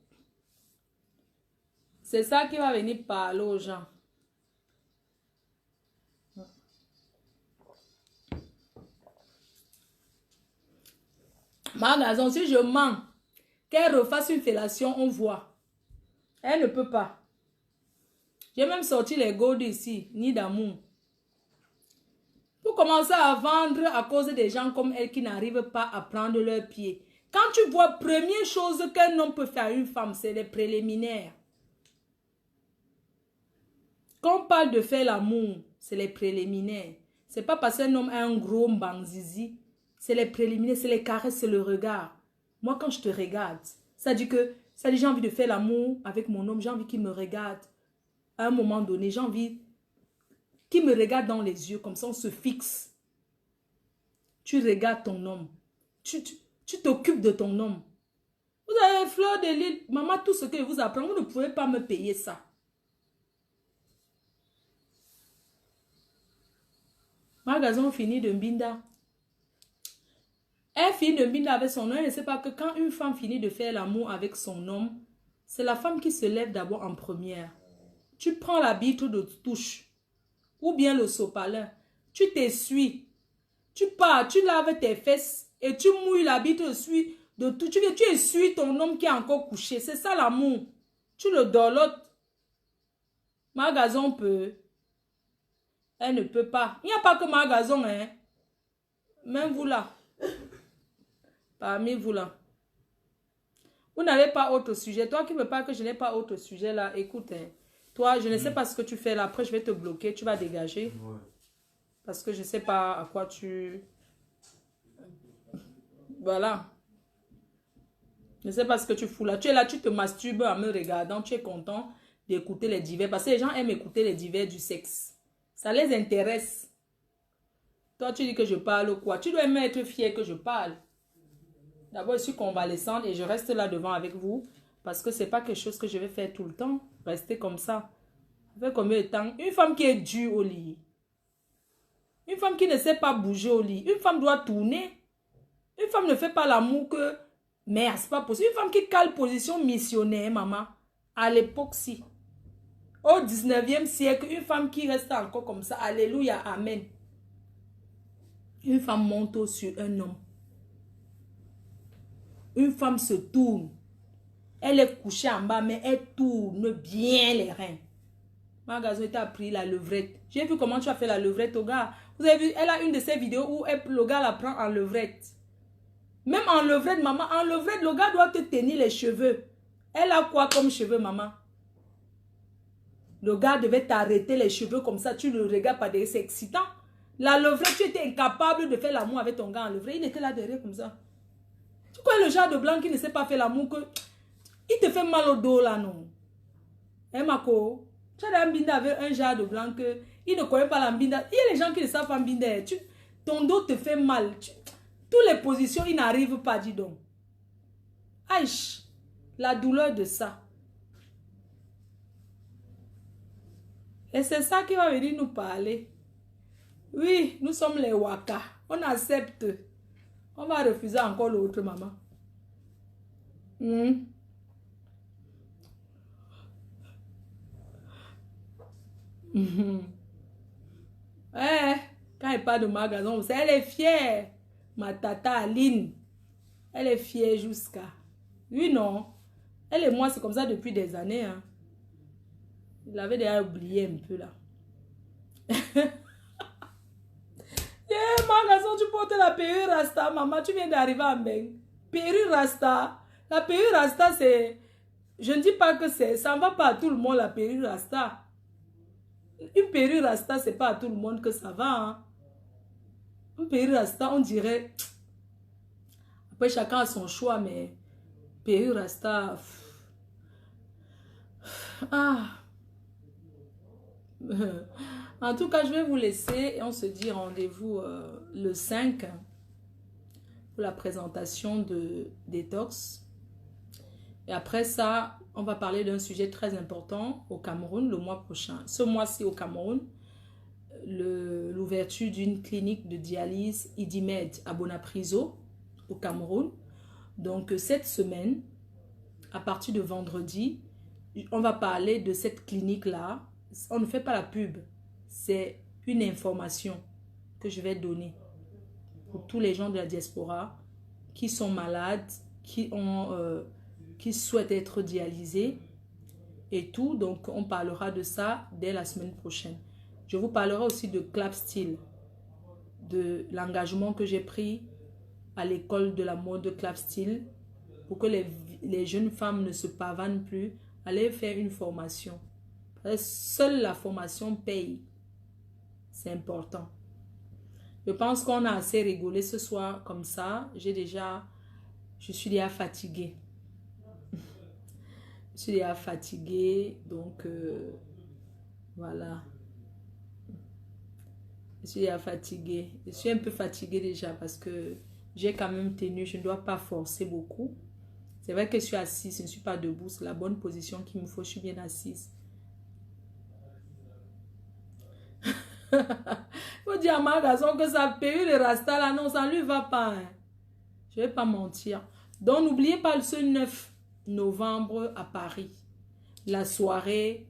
C'est ça qui va venir parler aux gens. Magasin, si je mens, qu'elle refasse une fellation, on voit. Elle ne peut pas. J'ai même sorti les gold ici, ni d'amour. Pour commencer à vendre à cause des gens comme elle qui n'arrivent pas à prendre leurs pieds. Quand tu vois, première chose qu'un homme peut faire à une femme, c'est les préliminaires. Quand on parle de faire l'amour, c'est les préliminaires. C'est pas parce qu'un homme a un gros mbanzizi. C'est les préliminaires, c'est les caresses, c'est le regard. Moi, quand je te regarde, ça dit que j'ai envie de faire l'amour avec mon homme. J'ai envie qu'il me regarde. À un moment donné, j'ai envie qu'il me regarde dans les yeux. Comme ça, on se fixe. Tu regardes ton homme. Tu t'occupes de ton homme. Vous avez fleur de lys. Maman, tout ce que je vous apprends, vous ne pouvez pas me payer ça. Magasin fini de mbinda. Elle finit de mbinda avec son homme. Elle ne sait pas que quand une femme finit de faire l'amour avec son homme, c'est la femme qui se lève d'abord en première. Tu prends la bite de touche. Ou bien le sopalin. Tu t'essuies. Tu pars, tu laves tes fesses. Et tu mouilles la bite de tout. Tu essuies ton homme qui est encore couché. C'est ça l'amour. Tu le dorlotes. Magasin peut. Elle ne peut pas. Il n'y a pas que Magasin, hein. Même vous là. Parmi vous là. Vous n'avez pas autre sujet. Toi qui me parles que je n'ai pas autre sujet là, écoute, hein. Toi, je ne sais pas ce que tu fais là. Après, je vais te bloquer. Tu vas dégager. Ouais. Parce que je ne sais pas à quoi tu... Voilà. Je ne sais pas ce que tu fous là. Tu es là, tu te masturbes en me regardant. Tu es content d'écouter les divers. Parce que les gens aiment écouter les divers du sexe. Ça les intéresse. Toi, tu dis que je parle quoi? Tu dois même être fier que je parle. D'abord, je suis convalescente et je reste là devant avec vous. Parce que c'est pas quelque chose que je vais faire tout le temps. Rester comme ça. Ça fait combien de temps? Une femme qui est dure au lit. Une femme qui ne sait pas bouger au lit. Une femme doit tourner. Une femme ne fait pas l'amour que... Merde, c'est pas possible. Une femme qui cale position missionnaire, maman. À l'époque, si. Au 19e siècle, une femme qui reste encore comme ça. Alléluia, amen. Une femme monte sur un homme. Une femme se tourne. Elle est couchée en bas, mais elle tourne bien les reins. Magasin t'a pris la levrette. J'ai vu comment tu as fait la levrette au gars. Vous avez vu, elle a une de ces vidéos où le gars la prend en levrette. Même en levrette, maman, en levrette, le gars doit te tenir les cheveux. Elle a quoi comme cheveux, maman? Le gars devait t'arrêter les cheveux comme ça. Tu le regardes pas derrière, c'est excitant. La levrette, tu étais incapable de faire l'amour avec ton gars en levrette. Il était là derrière comme ça. Tu connais le genre de blanc qui ne sait pas faire l'amour que... Il te fait mal au dos là, non? Hein, Mako? Tu as un binda avec un genre de blanc que... Il ne connaît pas la binda. Il y a les gens qui ne savent pas binda. Ton dos te fait mal. Toutes les positions, il n'arrive pas, dis donc. Aïe, la douleur de ça. Et c'est ça qui va venir nous parler. Oui, nous sommes les Waka. On accepte. On va refuser encore l'autre, maman. Quand elle parle de magasin, elle est fière. Ma tata Aline. Elle est fière jusqu'à... Oui, non. Elle et moi, c'est comme ça depuis des années. Hein. Il avait déjà oublié un peu là. Magasin, tu portes la perruque Rasta, maman. Tu viens d'arriver à Mbeng. Perruque Rasta. La perruque Rasta, c'est... Je ne dis pas que c'est... Ça ne va pas à tout le monde, la perruque Rasta. Une perruque Rasta, c'est pas à tout le monde que ça va. Hein. Une perruque Rasta, on dirait... Après, chacun a son choix, mais... Perruque Rasta... Ah... En tout cas, je vais vous laisser et on se dit rendez-vous le 5 pour la présentation de Détox. Et après ça, on va parler d'un sujet très important au Cameroun le mois prochain. Ce mois-ci au Cameroun, l'ouverture d'une clinique de dialyse IDIMED à Bonapriso au Cameroun. Donc cette semaine, à partir de vendredi, on va parler de cette clinique-là. On ne fait pas la pub. C'est une information que je vais donner pour tous les gens de la diaspora qui sont malades, qui souhaitent être dialysés et tout. Donc, on parlera de ça dès la semaine prochaine. Je vous parlerai aussi de Clap Style, de l'engagement que j'ai pris à l'école de la mode Clap Style pour que les jeunes femmes ne se pavanent plus. Allez faire une formation. Seule la formation paye. C'est important. Je pense qu'on a assez rigolé ce soir comme ça. Je suis déjà fatiguée. Je suis déjà fatiguée. Donc, voilà. Je suis déjà fatiguée. Je suis un peu fatiguée déjà parce que j'ai quand même tenu. Je ne dois pas forcer beaucoup. C'est vrai que je suis assise. Je ne suis pas debout. C'est la bonne position qu'il me faut. Je suis bien assise. Faut dire à ma garçon que ça paye le rasta là, non, ça ne lui va pas. Hein. Je ne vais pas mentir. Donc, n'oubliez pas ce 9 novembre à Paris, la soirée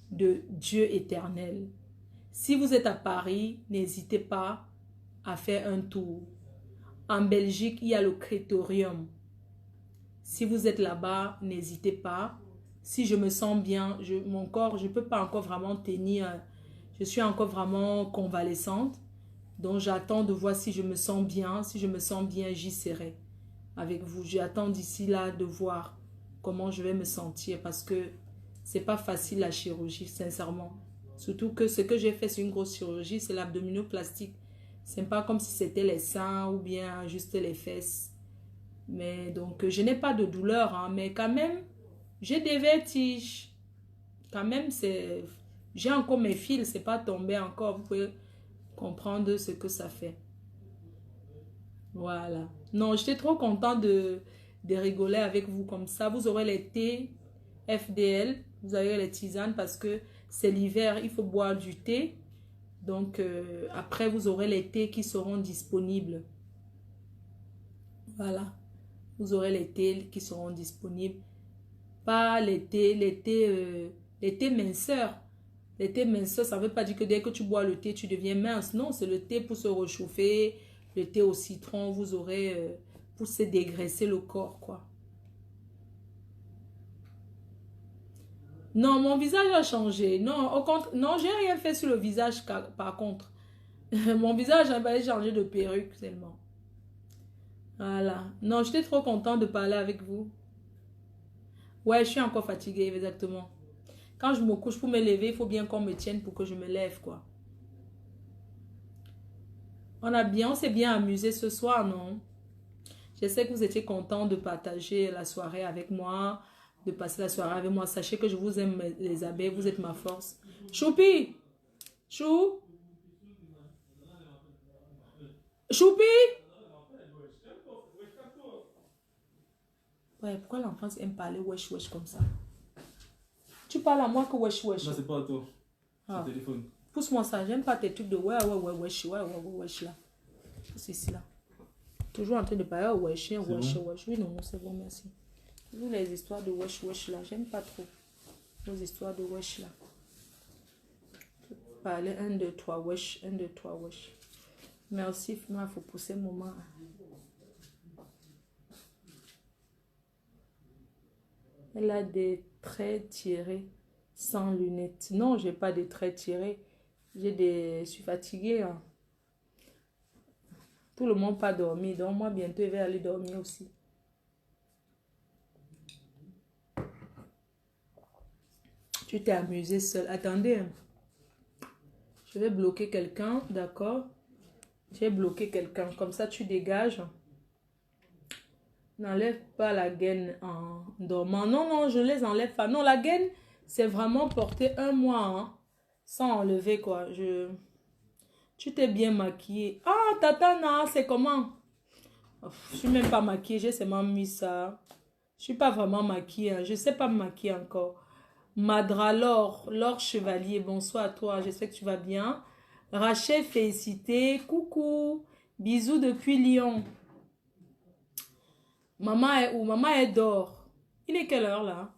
de Dieu éternel. Si vous êtes à Paris, n'hésitez pas à faire un tour. En Belgique, il y a le Crétorium. Si vous êtes là-bas, n'hésitez pas. Si je me sens bien, mon corps, je ne peux pas encore vraiment tenir... Je suis encore vraiment convalescente. Donc, j'attends de voir si je me sens bien. Si je me sens bien, j'y serai avec vous. J'attends d'ici là de voir comment je vais me sentir parce que c'est pas facile la chirurgie, sincèrement. Surtout que ce que j'ai fait, c'est une grosse chirurgie, c'est l'abdominoplastique. C'est pas comme si c'était les seins ou bien juste les fesses. Mais donc, je n'ai pas de douleur, hein, mais quand même, j'ai des vertiges. Quand même, c'est... J'ai encore mes fils, c'est pas tombé encore. Vous pouvez comprendre ce que ça fait. Voilà. Non, j'étais trop contente de rigoler avec vous comme ça. Vous aurez les thés FDL, vous avez les tisanes parce que c'est l'hiver, il faut boire du thé. Donc, après, vous aurez les thés qui seront disponibles. Voilà. Vous aurez les thés qui seront disponibles. Pas les thés minceurs. Les thés minceurs, ça ne veut pas dire que dès que tu bois le thé, tu deviens mince. Non, c'est le thé pour se réchauffer. Le thé au citron, vous aurez pour se dégraisser le corps, quoi. Non, mon visage a changé. Non, au contre, non, j'ai rien fait sur le visage, par contre. Mon visage a changé de perruque seulement. Voilà. Non, j'étais trop contente de parler avec vous. Ouais, je suis encore fatiguée, exactement. Quand je me couche pour me lever, il faut bien qu'on me tienne pour que je me lève, quoi. On s'est bien amusé ce soir, non? Je sais que vous étiez content de partager la soirée avec moi, de passer la soirée avec moi. Sachez que je vous aime, les abeilles, vous êtes ma force. Choupi! Chou! Choupi! Ouais, pourquoi l'enfant aime parler wesh wesh comme ça? Tu parles à moi que wesh wesh. Non, c'est pas à toi. C'est le téléphone. Pousse-moi ça, j'aime pas tes trucs de ouais wesh, ouais wesh là. C'est ici là. Toujours en train de parler wesh, wesh, bon? wesh. Oui, non, c'est bon, merci. Vous, les histoires de wesh wesh là, j'aime pas trop. Les histoires de wesh là. Parler 1, 2, 3 wesh, 1, 2, 3 wesh. Merci, il faut pousser mon main. Elle a des traits tirés sans lunettes. Non, j'ai pas des traits tirés. Je suis fatiguée. Hein. Tout le monde pas dormi. Donc moi, bientôt, je vais aller dormir aussi. Tu t'es amusé seul. Attendez. Je vais bloquer quelqu'un. D'accord? J'ai bloqué quelqu'un. Comme ça, tu dégages. N'enlève pas la gaine en dormant. Non, non, je les enlève pas. Non, la gaine, c'est vraiment porter 1 mois hein, sans enlever quoi. Tu t'es bien maquillée. Ah, Tatana, c'est comment? Je suis même pas maquillée, j'ai seulement mis ça. Je suis pas vraiment maquillée. Hein. Je sais pas me maquiller encore. Madra Laure Chevalier, bonsoir à toi. J'espère que tu vas bien. Rachel, félicité. Coucou. Bisous depuis Lyon. Maman est où? Maman est dort. Il est quelle heure là?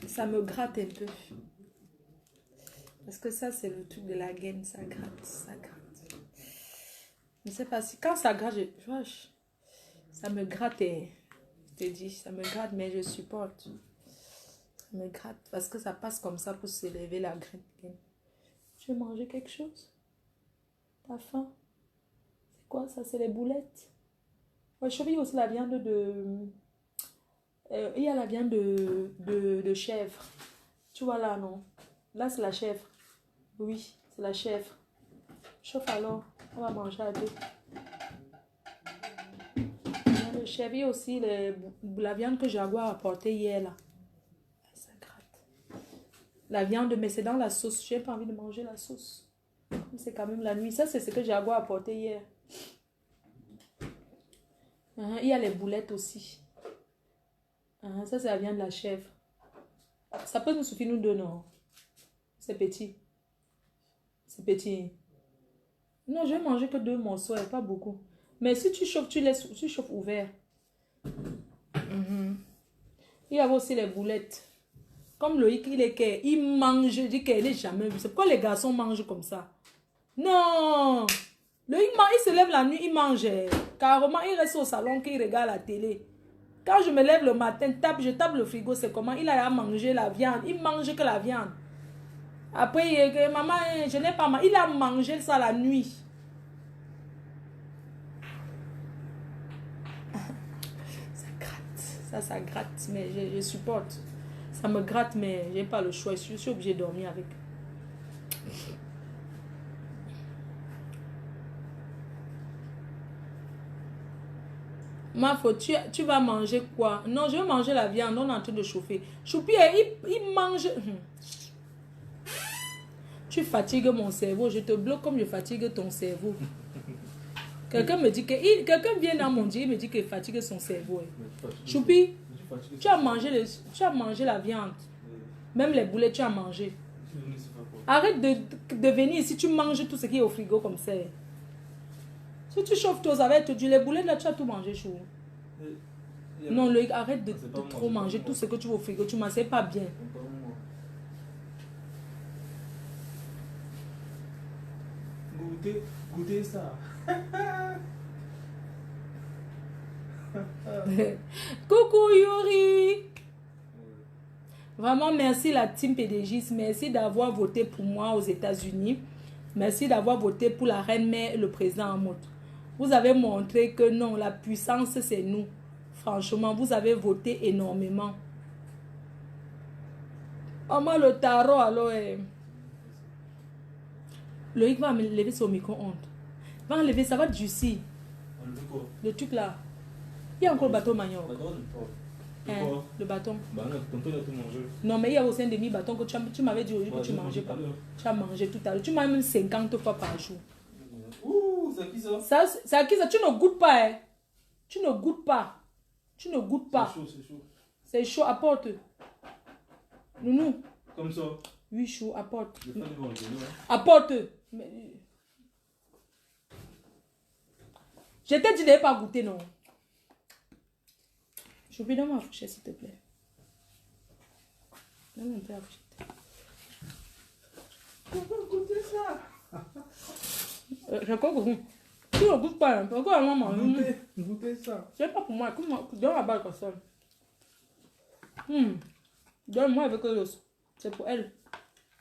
Ça me gratte un peu. Parce que ça, c'est le truc de la gaine. Ça gratte, ça gratte. Je ne sais pas si... Quand ça gratte, ça me gratte. Je te dis, ça me gratte, mais je supporte. Ça me gratte parce que ça passe comme ça pour s'élever la gaine. Tu veux manger quelque chose? T'as faim? C'est quoi ça? C'est les boulettes? Ouais, je veux aussi la viande de... il y a la viande de chèvre. Tu vois là, non? Là, c'est la chèvre. Oui, c'est la chèvre. Chauffe alors. On va manger à deux. Le chèvre, il y a aussi la viande que Jaguar a apportée hier là. Ça gratte. La viande, mais c'est dans la sauce. J'ai pas envie de manger la sauce. C'est quand même la nuit. Ça, c'est ce que Jaguar a apporté hier. Il y a les boulettes aussi. Ça, c'est la viande de la chèvre. Ça peut nous suffire, nous deux, non? C'est petit. C'est petit. Non, je vais manger que 2 morceaux et pas beaucoup. Mais si tu chauffes, tu chauffes ouvert. Il y a aussi les boulettes. Comme Loïc, il mange. Je dis qu'il n'est jamais vu. C'est pourquoi les garçons mangent comme ça. Non! Loïc, il se lève la nuit, il mange. Carrément, il reste au salon, qu'il regarde la télé. Quand je me lève le matin, je tape le frigo, c'est comment? Il a mangé la viande. Il mange que la viande. Après, maman, je n'ai pas mangé. Il a mangé ça la nuit. Ça gratte. Ça gratte, mais je supporte. Ça me gratte, mais je n'ai pas le choix. Je suis obligée de dormir avec. Ma faute, tu vas manger quoi? Non, je vais manger la viande. On est en train de chauffer. Choupi, il mange. Tu fatigues mon cerveau. Je te bloque comme je fatigue ton cerveau. Ok? Quelqu'un me dit que... Quelqu'un vient dans mon Dieu, il me dit qu'il est fatigué son cerveau. Choupi, Je suis fatigué. tu as mangé la viande. Même les boulets, tu as mangé. Je suis venu, c'est pas quoi. Arrête de venir ici, tu manges tout ce qui est au frigo comme ça. Si tu chauffes toi, ça va être dur. Les boulettes là, tu as tout mangé, chou. Non, Loïc, arrête de pas moi, trop c'est pas manger moi. tout ce que tu veux au frigo. Tu manges, c'est pas bien. Goûtez ça. Coucou Yuri. Vraiment, merci la team PDG. Merci d'avoir voté pour moi aux États-Unis. Merci d'avoir voté pour la reine mère et le président Hamoud. Vous avez montré que non, la puissance, c'est nous. Franchement, vous avez voté énormément. Oh, moi, le tarot, alors... Loïc va me lever sur micro-ondes. Va enlever, ça va durcir. Enlever quoi? Le truc là. Il y a encore le bateau Magnon. Bâton de porc. De Hein, quoi? le bâton. Bah non, tonton il a tout mangé. Non, mais il y a aussi un demi-bâton que tu m'avais dit aujourd'hui que tu j'ai mangeais mangé pas. tout à l'heure. Tu as mangé tout à l'heure. Tu manges même 50 fois par jour. Ouh, c'est qui ça? Ça, qui ça? Tu ne goûtes pas, hein? Tu ne goûtes pas. Tu ne goûtes pas. C'est chaud, c'est chaud. C'est chaud, apporte. Nounou. Comme ça. Oui, chaud, apporte. Je vais pas devoir rigoler, hein. Apporte. Mais... Je t'ai dit de ne pas goûter, non? Choupi, donne-moi la fourchette, s'il te plaît. Donne-moi un peu la fourchette. Pourquoi goûter ça? J'ai quoi goûté? Tu ne goûtes pas, hein? Pourquoi maman? Goûtez ça. C'est pas pour moi. Donne la balle comme ça. Donne-moi avec l'os. C'est pour elle.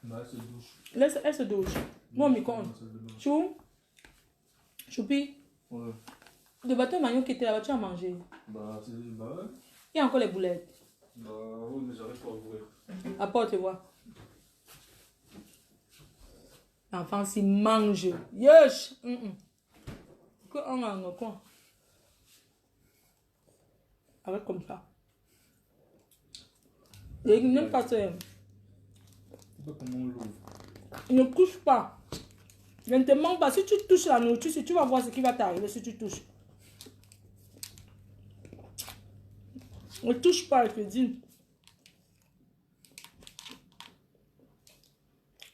Bah, elle se douche. Laisse, elle se douche. Moi, micro-ondes. Chou. Choupi. Ouais. Le bateau Magnon qui était là-bas, tu as mangé. Bah, c'est. Bah, ouais. Il y a encore les boulettes. Bah, oui, mais j'arrive pas à ouvrir. Apporte, vois. L'enfant s'il mange. Yesh. Que on a un coin. Avec comme ça. Il n'aime pas ça. Je sais pas comment on l'ouvre. Il ne touche pas. Je ne te manque pas. Si tu touches la nourriture, si tu vas voir ce qui va t'arriver si tu touches. Ne touche pas, je te dis.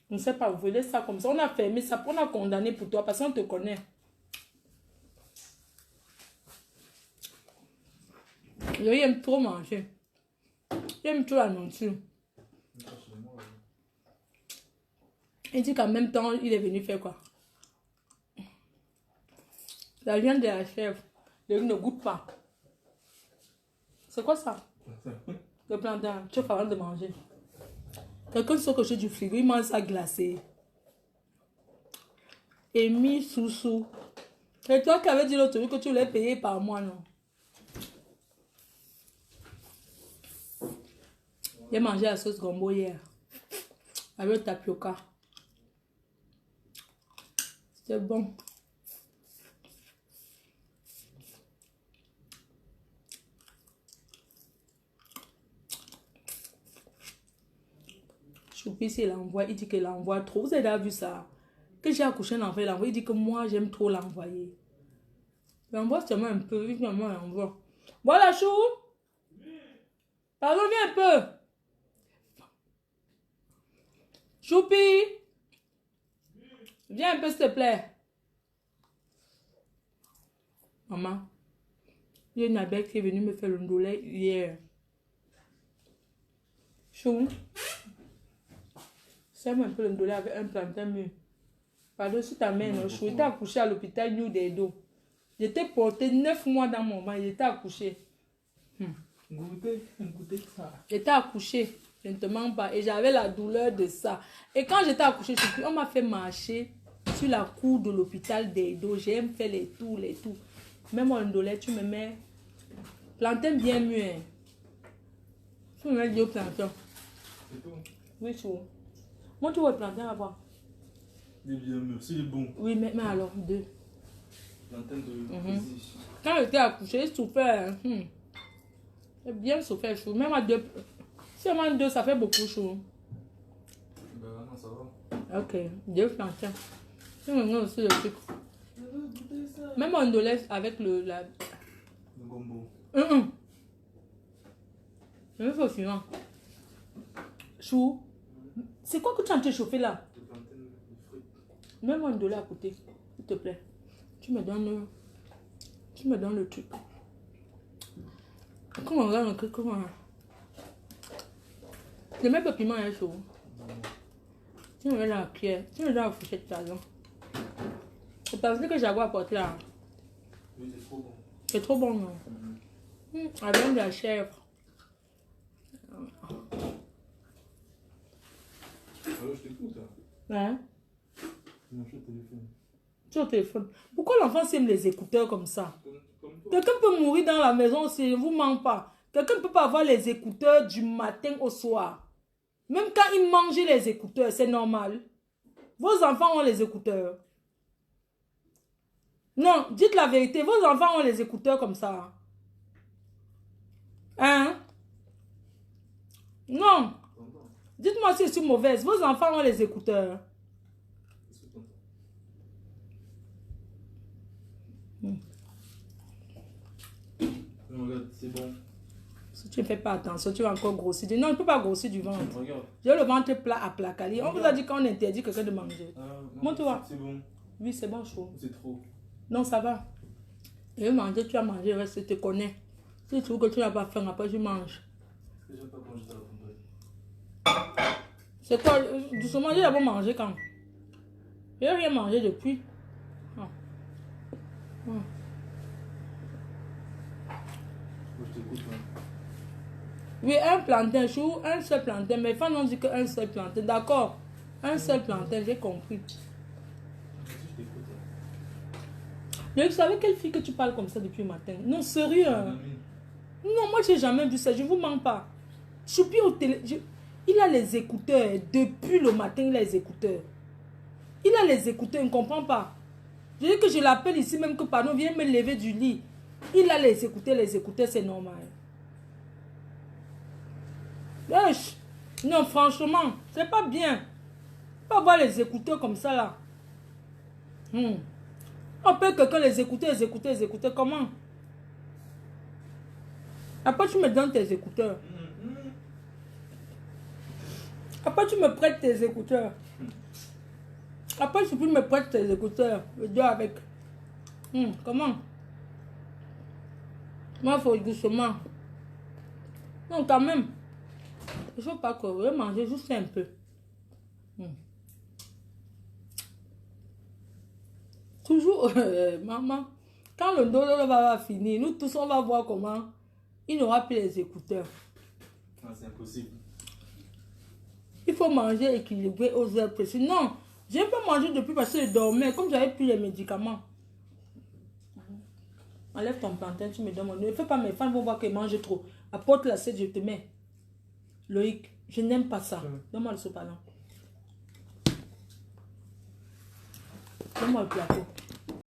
On ne sait pas, vous voulez ça comme ça. On a fermé ça, on a condamné pour toi parce qu'on te connaît. Il aime trop manger. Il aime trop la nourriture. Il dit qu'en même temps, il est venu faire quoi? La viande de la chèvre. Il ne goûte pas. C'est quoi ça? Le plantain. Tu es capable de manger. Quelqu'un sort que j'ai du frigo, il mange ça glacé. Amy Soussou. C'est toi qui avais dit l'autre jour que tu voulais payer par mois, non? J'ai mangé la sauce gombo hier. Avec le tapioca. C'était bon. Choupi, il envoie, il dit qu'il envoie trop. Vous avez déjà vu ça? Que j'ai accouché un enfant, il envoie, il dit que moi, j'aime trop l'envoyer. Il envoie seulement un peu, il envoie. Voilà, Chou. Pardon, viens un peu. Choupi. Viens un peu, s'il te plaît. Maman. Il y a une abeille qui est venue me faire le ndolé hier. Chou. Sème un peu le ndolé avec un plantain mûr. Pardon, si ta mère, je suis accouchée à l'hôpital New Dedo. J'étais portée 9 mois dans mon ventre. J'étais accouchée. Goûtez ça. J'étais accouchée. Je ne te mens pas. Et j'avais la douleur de ça. Et quand j'étais accouchée, on m'a fait marcher sur la cour de l'hôpital Dedo. J'aime faire les tours. Même mon ndolé, tu me mets plantain bien mûr. Tu me mets du plantain. C'est tout. Oui, chou. Moi, tu vois le plantain là-bas. Il est bien mûr, s'il est bon. Oui, mais alors, 2. Plantain de Quand j'étais accouchée, j'ai souffert. J'ai bien souffert, chou. Même à 2. Seulement 2, ça fait beaucoup chaud. Bah non, ça va. Ok, 2 plantains. Tu me mets aussi le truc. Même en indolèse avec le gombo. Je fais suivant. Chou. C'est quoi que tu as en train de chauffer là? Des plantains, des fruits. Même un dollar à côté, s'il te plaît. Tu me donnes le truc. Comment on regarde un truc, comment? Le même piment est chaud. Tu me donnes la cuillère, tu me donnes la fourchette par exemple. C'est parce que j'avais apporté là. Oui, c'est trop bon. C'est trop bon, non? Avec de la chèvre. Alors, je t'écoute. Hein? Non, je suis au téléphone. Tu es au téléphone. Pourquoi l'enfant aime les écouteurs comme ça? Comme toi. Quelqu'un peut mourir dans la maison si vous ment pas. Quelqu'un ne peut pas avoir les écouteurs du matin au soir. Même quand il mange les écouteurs, c'est normal. Vos enfants ont les écouteurs. Non, dites la vérité. Vos enfants ont les écouteurs comme ça. Hein? Non. Dites-moi si je suis mauvaise. Vos enfants ont les écouteurs. Qu'est-ce que t'entends? Non, regarde, c'est bon. Si tu ne fais pas attention, tu vas encore grossir. Non, je ne peux pas grossir du ventre. Regarde. J'ai le ventre plat à placaler. On vous a dit qu'on interdit quelqu'un de manger. Ah, non, Montre-toi. c'est bon. Oui, c'est bon, chaud. C'est trop. Non, ça va. Je vais manger, tu as mangé, reste, je te connais. Si tu trouves que tu n'as pas faim, après tu manges. Déjà pas quand j'étais à la fontaine. C'est quoi? Doucement, j'ai d'abord mangé quand? Je n'ai rien mangé depuis. Ah. Ah. Moi, je t'écoute. Hein. Oui, un plantain, chou, un seul plantain. Mes femmes ont dit qu'un seul plantain. D'accord. Un seul plantain, j'ai compris. Moi aussi, je t'écoute. Hein. Mais vous savez quelle fille que tu parles comme ça depuis le matin? Non, sérieux. Mon Hein? ami. Non, moi, j'ai jamais vu ça. Je vous mens pas. Choupi au télé. Il a les écouteurs. Depuis le matin, il a les écouteurs. Il a les écouteurs, il ne comprend pas. Je dis que je l'appelle ici, même que pardon, viens me lever du lit. Il a les écouteurs, c'est normal. Wesh. Non, franchement, c'est pas bien. Pas avoir les écouteurs comme ça là. On peut quelqu'un les écouteurs, comment? Après, tu me donnes tes écouteurs. Après, tu me prêtes tes écouteurs. Après, tu peux me prêter tes écouteurs. Je dois avec. Comment? Moi, il faut doucement. Non, quand même. Il ne faut pas que je vais manger juste un peu. Toujours, maman, quand le dodo va finir, nous tous, on va voir comment il n'aura plus les écouteurs. Ah, c'est impossible. Il faut manger équilibré aux heures précises. Non, je n'ai pas mangé depuis parce que je dormais, comme j'avais plus les médicaments. Enlève ton plantain, tu me donnes. Ne fais pas, mes femmes vont voir qu'elles mangent trop. Apporte l'assiette, je te mets. Loïc, je n'aime pas ça. Donne-moi le sopalin. Donne-moi le plateau.